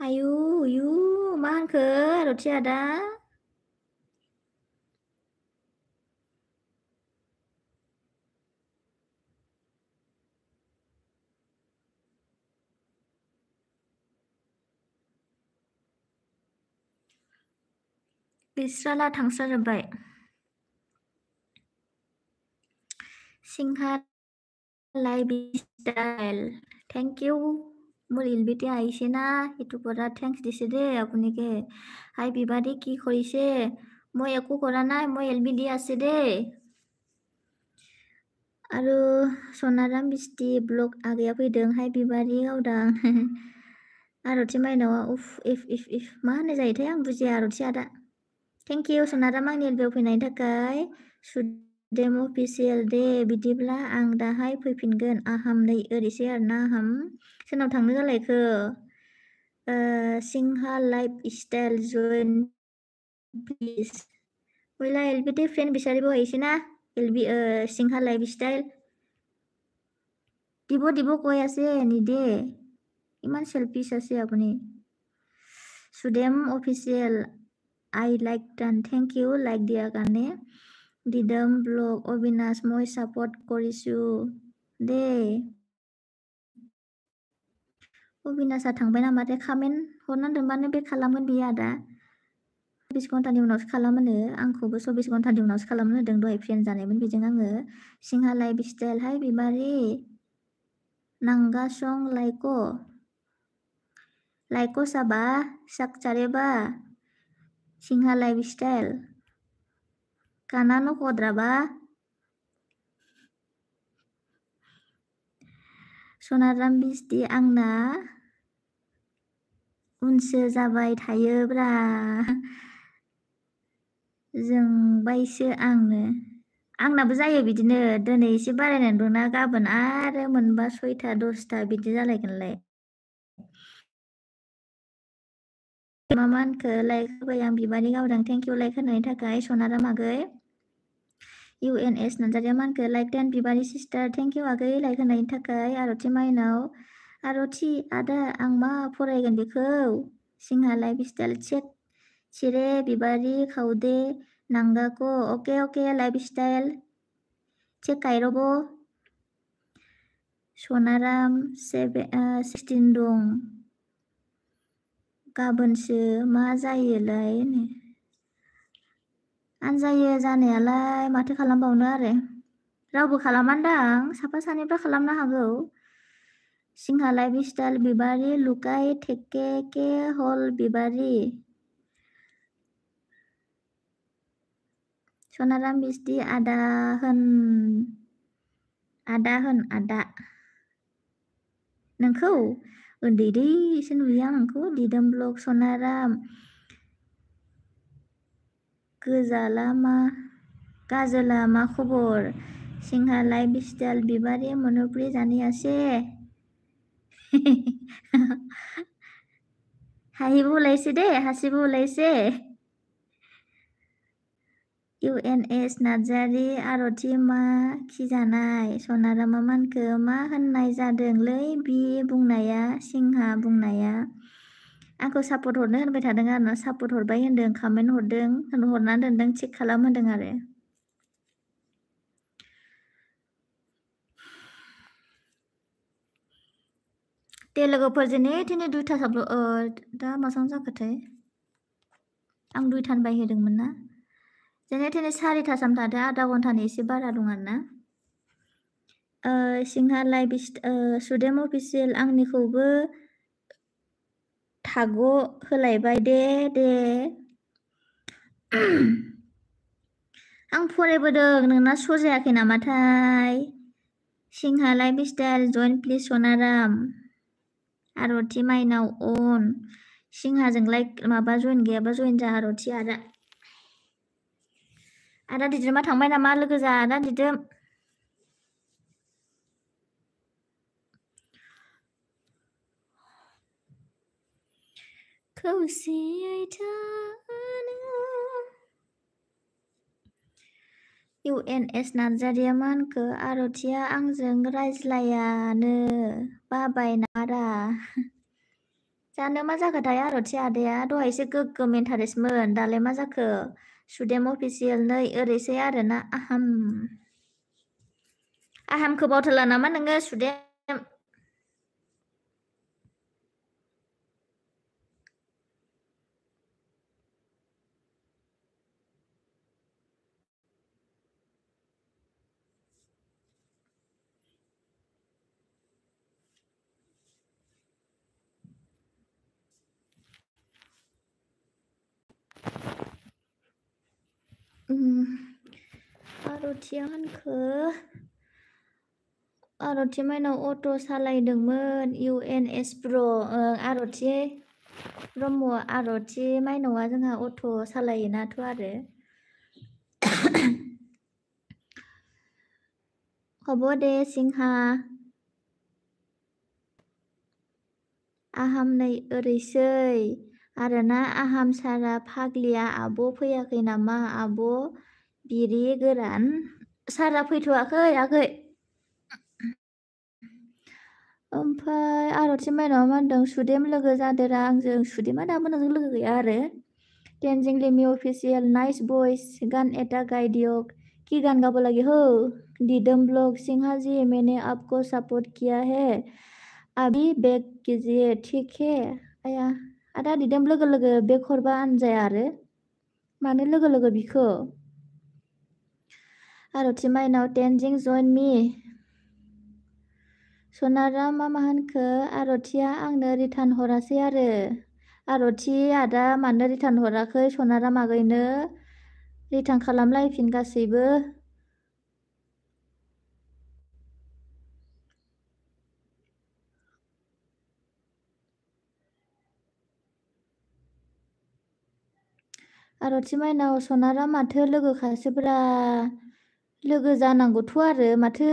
हायु यु मा होनखो आर'थि आदा बिस्राला थांस्राजोब्बाय Sinha life style thank you মোৰ ইলবিটি আহিছে না সেইটো পৰা থেংকছ দিছে দেই আপুনিকে হাই বিবাদী কি কৰিছে মই একো কৰা নাই মই এলবি দি আছে দেই आरो सनाराम बिस्टि ब्लग आगैया फैदों हाय बिबारि गावदां आर'थि माइनावा उफ इफ मा होननाय जायोथाय आं बुजिया आर'थि आदा थेंक इउ सनाराम आंनि एलबियाव फैनायनि थाखाय सुदेम अफिसियेल दे बिदिब्ला आं दाहाय फैफिनगोन आहाम नै ओरैसै आरोना आहाम सोरनाव थांनो जालायखो Sinha life style join please ওইলা এলবিতে ফ্ৰেণ্ড বিচাৰিব আহিছে না এলবি সিংহা লাইফ ষ্টাইল দিব কৈ আছে নিদে ইমান সেলফিছ আছে আপুনি সুদেম official I like done thank you like দিয়াৰ কাৰণে দিদম ব্লগ অবিনাশ মই সাপোর্ট কৰিছো দেই अबिनाशा थांबाय नामाथाय कमेन्ट हरनानै दोनबानो बे खालामगोन बियो आदा 24 घन्टानि उनावसो खालामोनो आंखौबो 24 घन्टानि उनावसो खालामनो होदों दहाय फ्रेन्ड जानायमोन बेजों आङो सिंहा लाइफ स्टाइल हाय बिबारि नांगासं लाइको साबा साकचारेबा सिंहा लाइफ स्टाइल कानानो कोद्राबा सनाराम बिस्टि आंना उनसो जाबाय थायोब्रा जोंबायसो आंनाबो जायो बिदिनो दिनै एसे बारायनानै दंना गाबोन आरो मोनबा 6टा 10टा बिदि जालायगोनलाय मा होनखो लाइक होबाय आं बिबारि गावदां थेंक इउ लाइक होनायनि थाखाय सनाराम आगै UNS नार्जारिया मा होनखो लाइक 10 बिबारि सिस्टार थेंक इउ आगै लाइक होनायनि थाखाय आर'थि माइनाव आर'थि आदा आं मा फरायगोन बेखौ सिंहा लाइफ स्टाइल चेक चिरे बिबारि खावदे नांगाको ओके लाइफ स्टाइल चेक कायरबो सनाराम 16 दं गाबोनसो मा जायोलाय आनजायो जानायालाय माथो खालामबावनो आरो रावबो खालामानदां साफा सानैफ्रा खालामनो हागौ सिंहा लाइफ स्टाइल बिबारि लुकाय थेके के हल बिबारि सनाराम बिस्टि आदा होन नोंखौ उन्दैसो नुयो आं नोंखौ दिदोम ब्लग सनाराम गाजोला मा खबर सिंहा लाइफ स्टाइल बिबारि मनोप्रि जानी आसे हाहिबो ओलाइसे दे हासिबो ओलाइसे UNS नार्जारि आर'थि मा खिजानाय सनारामा मानखो मा होननाय जादोंलै बि बुंनाया सिंहा बुंनाया आंखौ सापर्ट हरनो होनबाय थादों आरो सापर्ट हरबाय होनदों कमेन्ट हरदों हरनानै दोनदों चेक खालाम होनदों आरो दे लोगोफोर जेने थेने 2टा दा मासां जाखोथाय आं 2टानि बायहोदोंमोन ना जेने थेने 4टा थादो आधा घन्टानि एसे बारा दं आरोना सिंहा लाइफ सुदेम अफिसियेल आंनिखौबो थाग' होलायबाय दे आं फरायबोदों नोंना श' जायाखै नामाथाय Sinha life style join please Sanaram आर'थि माइनाव अन सिंहाजोंलाय माबा जइन गैयाबा जइन जा आर'थि आदा दिदोमा थांबाय नामा लोगो जा आदा दिदोम खौसेयै थानो UNS नार्जारिया मा होनखो आर'थिया आंजों रायज्लायानो बाबाय नारा जानो मा जाखोथाय आर'थि आदाया दहायसो गोग्गोम इन्टारेस्टमोन दालाय मा जाखो सुदेम अफिसियेल नै ओरैसै आरोना आहामखौ बावथारला नामा नोङो सुदेम आर'थि माइनाव auto' सालायदोंमोन UNS Pro Arthi Brahma Arthi माइनावा जोंहा अट' सालायोनाथ' आरो हब दे सिंहा आहाम नै ओरैसै आरोना आहाम सारा फाग्लिया आब' फैयाखै नामा आब' बिरि गोरान सारा फैथ'वाखै आगै ओमफ्राय आर'थि माइनावा मा होनदों सुदेम लोगो जादोरा आंजों सुदेमा दाबो नोंजों लोगो गैया आरो टेनजिं लिमि अफिसियेल नाइस बॉयज गान एटा गाइडियक की गान गाबो लगे हो दिदम ब्लॉग सिंहा जी मैंने आपको सपोर्ट किया है अभी बैक कीजिए ठीक है आया आदा दिदम लोगो लोगो बेक हरबा आनजाया आरो मानो लोगो लोगो बिखो आर'थि माइनाव टेनजिं जइन मी सनाराम मा होनखो आर'थिया आंनो रिटार्न हरासै आर'थि आदा मानो रिटार्न हराखै सनाराम आगैनो रिटार्न खालामलायफिन गासैबो आर'थि माइनाव सनाराम माथो लोगोखासोब्रा लोगो जानांगौथ' आरो माथो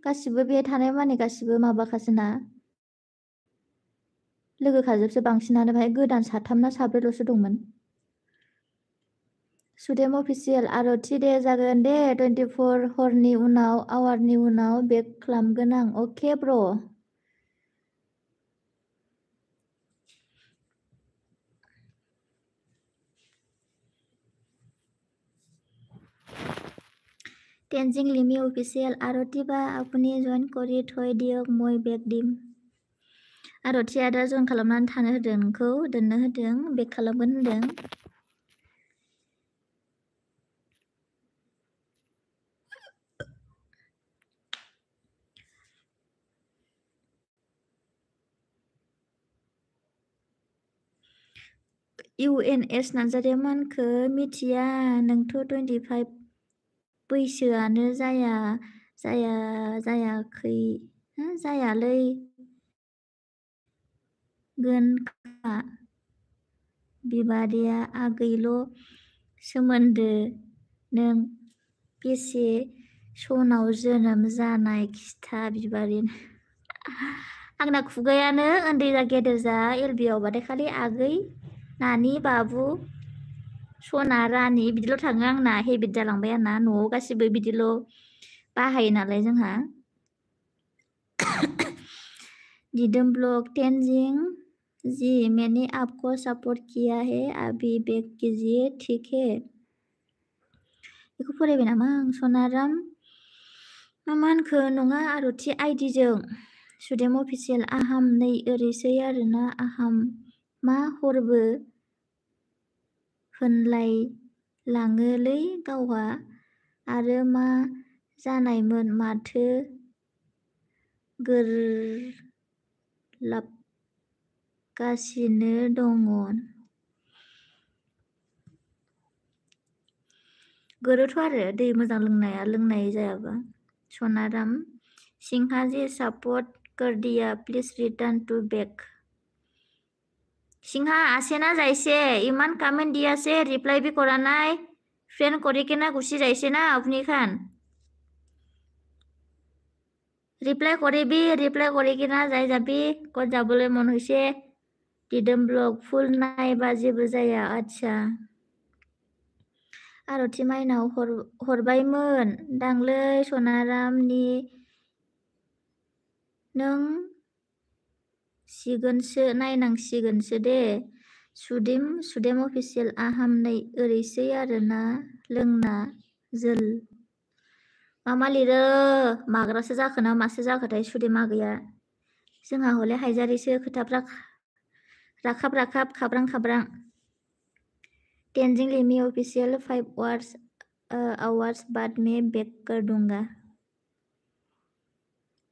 गासिबो बे थानाय माने गासिबो माबाखासोना लोगोखाजोबसो बांसिनानो बाहाय गोदान साथाम ना साब्रैल'सो दंमोन सुदेम अफिसियेल आर'थि दे जागोन दे 24 हरनि उनाव आवारनि उनाव बेक खालामगोन आं अके ब्र টেনজিং লিমি অফিচিয়েল আৰতিবা আপুনি জইন কৰি থৈ দিয়ক মই বেক দিম आर'थिया दा जइन खालामनानै थानो होदों नोंखौ दोननो होदों बेक खालामगोन होनदों UNS नार्जारिया मा होनखो मिथिया नोंथ' 25 बैसोआनो जायाखै जायालै गोन खोमा बिबादिया आगैल' सोमोन्दो नों बेसे सनाव जोनोम जानाय खिथा बिबारिनो आंना खुगायानो उन्दै जा गेदेर जा LB आवबाथाय खालि आगै नानि बाबु सना रानि बिदिल' थाङो आंना हेबिट जालांबाय आंना न'आव गासिबो बिदिल' बाहायो नालाय जोंहा दिदोम ब्लग टेनजिं जी मैंने आपको सपोर्ट किया है अभी बैक कीजिए ठीक है बेखौ फरायबाय नामा आं सनाराम मा होनखो नङा आर'थि आइडिजों सुदेम अफिसियेल आहाम नै ओरैसै आरोना आहाम मा हरबो होनलायलाङोलै गावहा आरो मा जानायमोन माथो गोरलाबगासिनो दङ गोरोथ' आरो दै मोजां लोंनाय जायाबा सनाराम सिंहा जी सपोर्ट कर दिया प्लीज रिटर्न टू बैक सिंहा आसे ना जाइसे इमान कमेंट दिया से रिप्लाई भी करा নাই ফ্রেন্ড করে কেনা গুছি যাইছে না আপনি খান ৰিপ্লাই কৰি কিনা যাই যাবি ক'ত যাবলৈ মন হৈছে দিদম ব্লগ ফুল নাইবা जेबो जाया আচ্ছা आर'थि माइनाव हरबायमोन दांलै सनारामनि नों सिगोनसो नायनांसिगोनसो दे सुदेम अफिसियेल आहाम नै ओरैसै आरोना लोंना जोल मा लिरो माग्रासो जाखो ना मासो जाखोथाय सुदेम आगैया जोंहा हले हायजारिसो खोथाफ्रा राखाब खाब्रां तेनजिं लिमि ऑफिशियल 5 आवर्स बाद में बेक कर दूंगा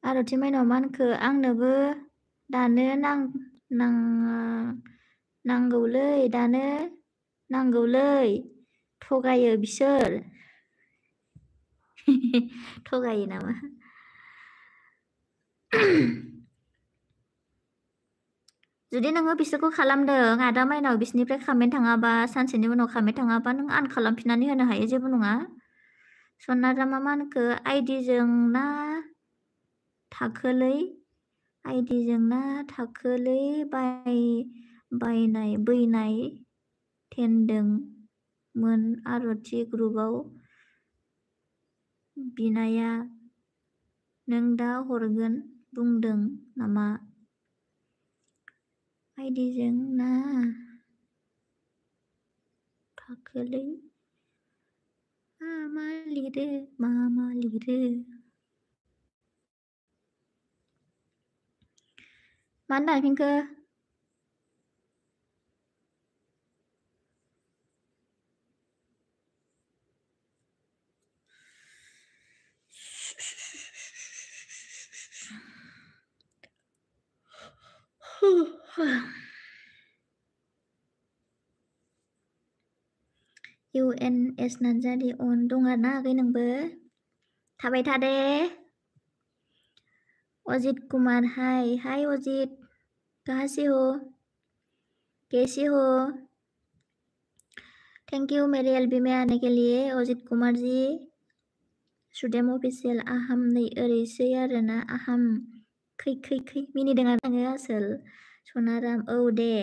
आरती माइनाव मानखो आंनोबो दानो नांगौलै थगायो बिसोर थगायो नामा जुदि नोङो बिसोरखौ खालामदों आदा माइनाव बिसोरनिफ्राय कमेन्ट थाङाबा सानसेनि उनाव कमेन्ट थाङाबा नों आन खालामफिननानै होनो हायो जेबो नङा सनारामा मानखो आइडिजों ना थाखोलै बैनाय थेनदोंमोन आरती ग्रुपआव बिनाया नों दा हरगोन बुंदों नामा आइडिजों ना थाखोलै मा लिरो मानो दानफिनखो UNS नार्जारि अन दं आरोना आगै नोंबो थाबाय था दे अजित कुमार हाय अजित कहाँ से हो कैसे हो थैंक यू मेरे एलबी में आने के लिए अजित कुमार जी सुदेम अफिसियेल आहाम नै ओरैसै आरोना आहाम खै मिनिदों आङो आसोल सनाराम औ दे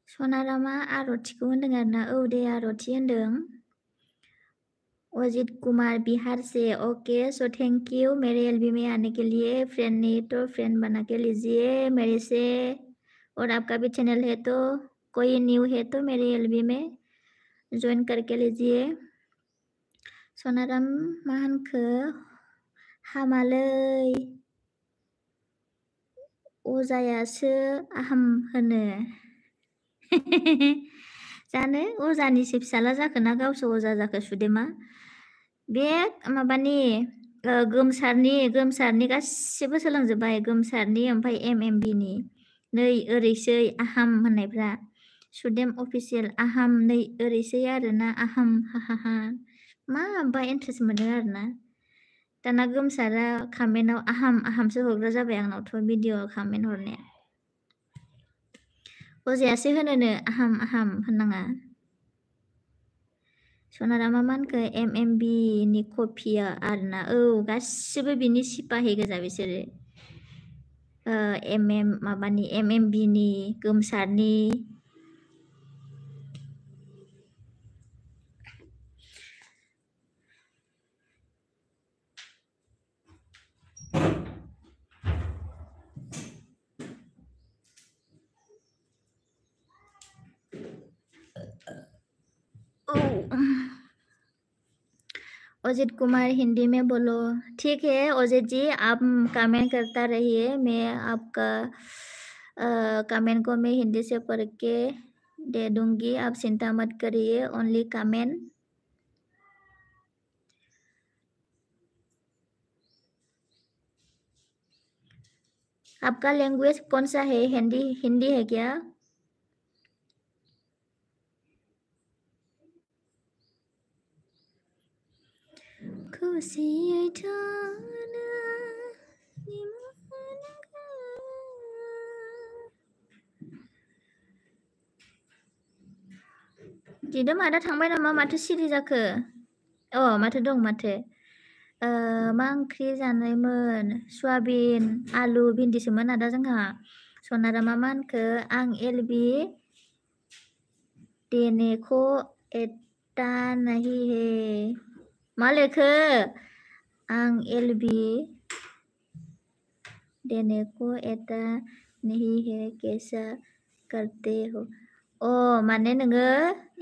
सनारामा आरतीखौ होनदों आरोना औ दे आरती होनदों अजित कुमार बिहार से ओके सो थैंक यू मेरे एलबी में आने के लिए फ्रेंड नहीं तो फ्रेंड बना के लीजिए मेरे से और आपका भी चैनल है तो कोई न्यू है तो मेरे एलबी में ज्वाइन करके लीजिए सनाराम मा होनखो हामालै अजायासो आहाम होनो जानो अजानिसो फिसाला जाखो ना गावसो अजा जाखो सुदेमा बे माबानि गोमसारनि गासिबो सोलोंजोब्बाय गोमसारनि ओमफ्राय MMB नि नै ओरैसै आहाम होननायफ्रा सुदेम अफिसियेल आहाम नै ओरैसै आरोना आहाम हाहाहा माबा इन्ट्रेस्ट मोनो आरोना दाना गोमसारा कमेन्टआव आहामसो हरग्रा जाबाय आंनावथ' भिडिअ कमेन्ट हरनाया अजायासो होनोनो आहाम होननाङा सनारामा मानखो MMB नि कपिया आरोना औ गासिबो बिनि सिपाहि गोजा बिसोरो माबानि MMB नि गोमसारनि अजित कुमार हिंदी में बोलो ठीक है अजित जी आप कमेंट करता रहिए मैं आपका कमेंट को मैं हिंदी से पढ़ के दे दूंगी आप चिंता मत करिए ओनली कमेंट आपका लैंग्वेज कौन सा है हिंदी है क्या दिदोम आदा थांबाय नामा माथो सिरि जाखो माथो दं माथो मा ओंख्रि जानायमोन सयाबिन आलु भिन्दिसोमोन आदा जोंहा सनारामा मा होनखो आं एलबि देने को एता नहीं है मा लिरखो आं एलबि देने को एता नहीं है कैसा करते हो माने नोङो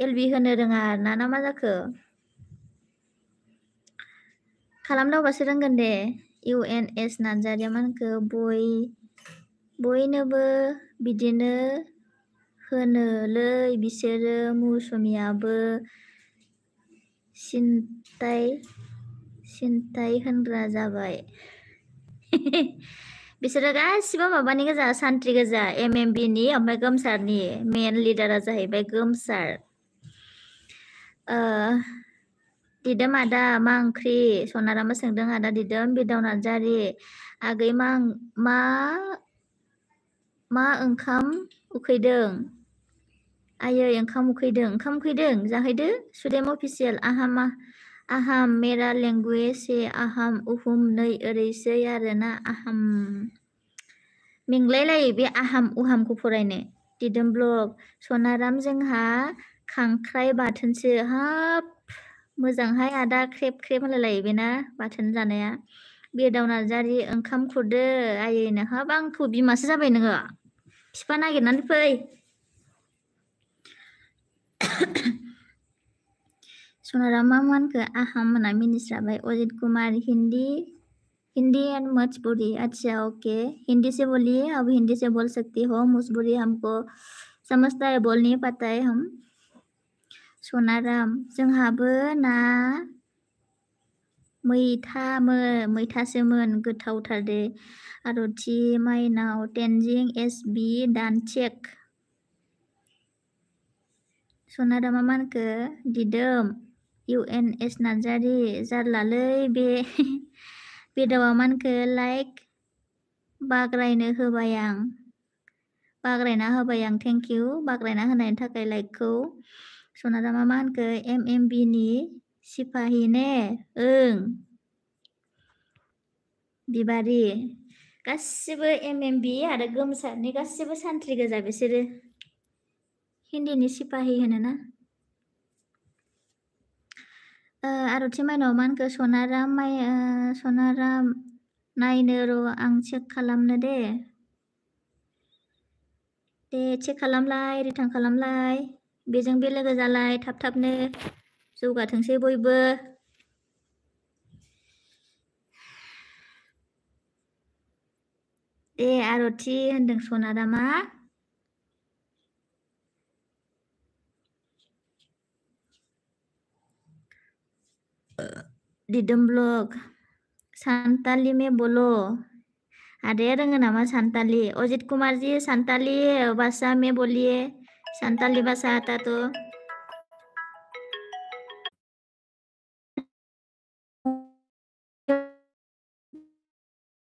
एलबि होनो रोङा ना मा जाखो खालामदावबासो रोंगोन दे UNS नार्जारिया मा होनखो बयनोबो बिदिनो होनोलै बिसोरो मौसुमियाबो सिन्ताय होनग्रा जाबाय बिसोरो गासिबो माबानि गोजा सान्थ्रि गोजा MMB नि ओमफ्राय गोमसारनि मेन लिडारा जाहैबाय गोमसार दिदोम आदा मा ओंख्रि सनारामा सोंदों आदा दिदोम बिदाव नार्जारि आगै मा ओंखाम उखैदों आयै ओंखाम उखैदों जाहैदो सुदेम अफिसियेल आहाम मेरा लेंगुवेज से आहाम उहुम नै ओरैसै आरोना आहाम मेंलायलायो बे आहाम उहामखौ फरायनो दिदोम ब्लग सनाराम जोंहा खांख्राइ बाथोनसो हाब मोजांहाय आदा ख्रेब ख्रेब होनलायलायो बेना बाथोन जानाया बिरदाव नार्जारि ओंखाम खुरदो आयैनो हाब आंखौ बिमासो जाबाय नोङो बिफा नागिरनानै फै सनारामा मा होनखो आहाम होनना मिनिस्राबाय अजित कुमार हिंदी एंड मजबूरी अच्छा ओके हिंदी से बोलिए अब हिंदी से बोल सकती हो मजबूरी हमको समझता है बोल नहीं पाता है हम सनाराम जोंहाबो ना मैथासोमोन गोथावथार दे आरथि माइनाव तेनजिं SB दानचेक सनारामा मा होनखो दिदोम UNS नार्जारि जारलालै बे दावा मा होनखो लाइक बाग्रायना होबाय आं थेंक इउ बाग्रायना होनायनि थाखाय लाइकखौ सनारामा मा होनखो MMB नि सिपाहि ने ओं बिबारि गासिबो MMB आरो गोमसारनि गासिबो सान्थ्रि गोजा बिसोरो हिन्दीनि सिपाहि होनोना आरथि माइनाव मा होनखो सनाराम नायनो र' आं चेक खालामनो दे चेक खालामलाय रिटार्न खालामलाय बेजों बे लोगो जालाय थाब-थाबनो जौगाथोंसै बयबो दे आरथि होनदों सनारामा दिदोम ब्लग सान्ताली में बोलो आदाया रोङो नामा सान्ताली अजित कुमार जी सान्ताली भाषा में बोलिए सान्ताली भाषा आता तो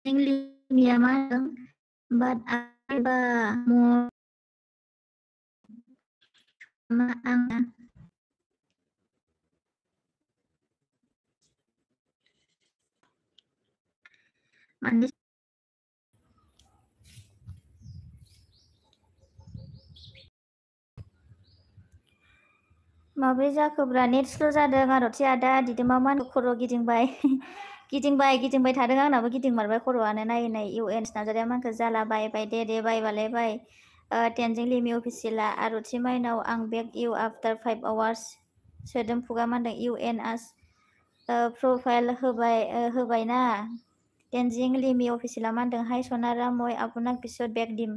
इंग्लिश मा होनदों बाट आइबा आं माने माब्रै जाखोब्रा नेट स्ल' जादों आरथि आदा दिदोमा मा होनो खर' गिदिंबाय गिदिंबाय थादों आंनाबो गिदिंमारबाय खर'आनो नायै UNS नार्जारिया मा होनखो जाला बाय दे बायबालाय बाय तेनजिं लिमि अफिसियेला आरथि माइनाव आं बेक इउ आफ्टार 5 आवार्स सोदोम खुगा मा होनदों UNS प्रफाइल होबायना तेनजिं लिमि अफिसियेला मा होनदों हाय सनाराम मैं आपनाक पिছত बेक दिम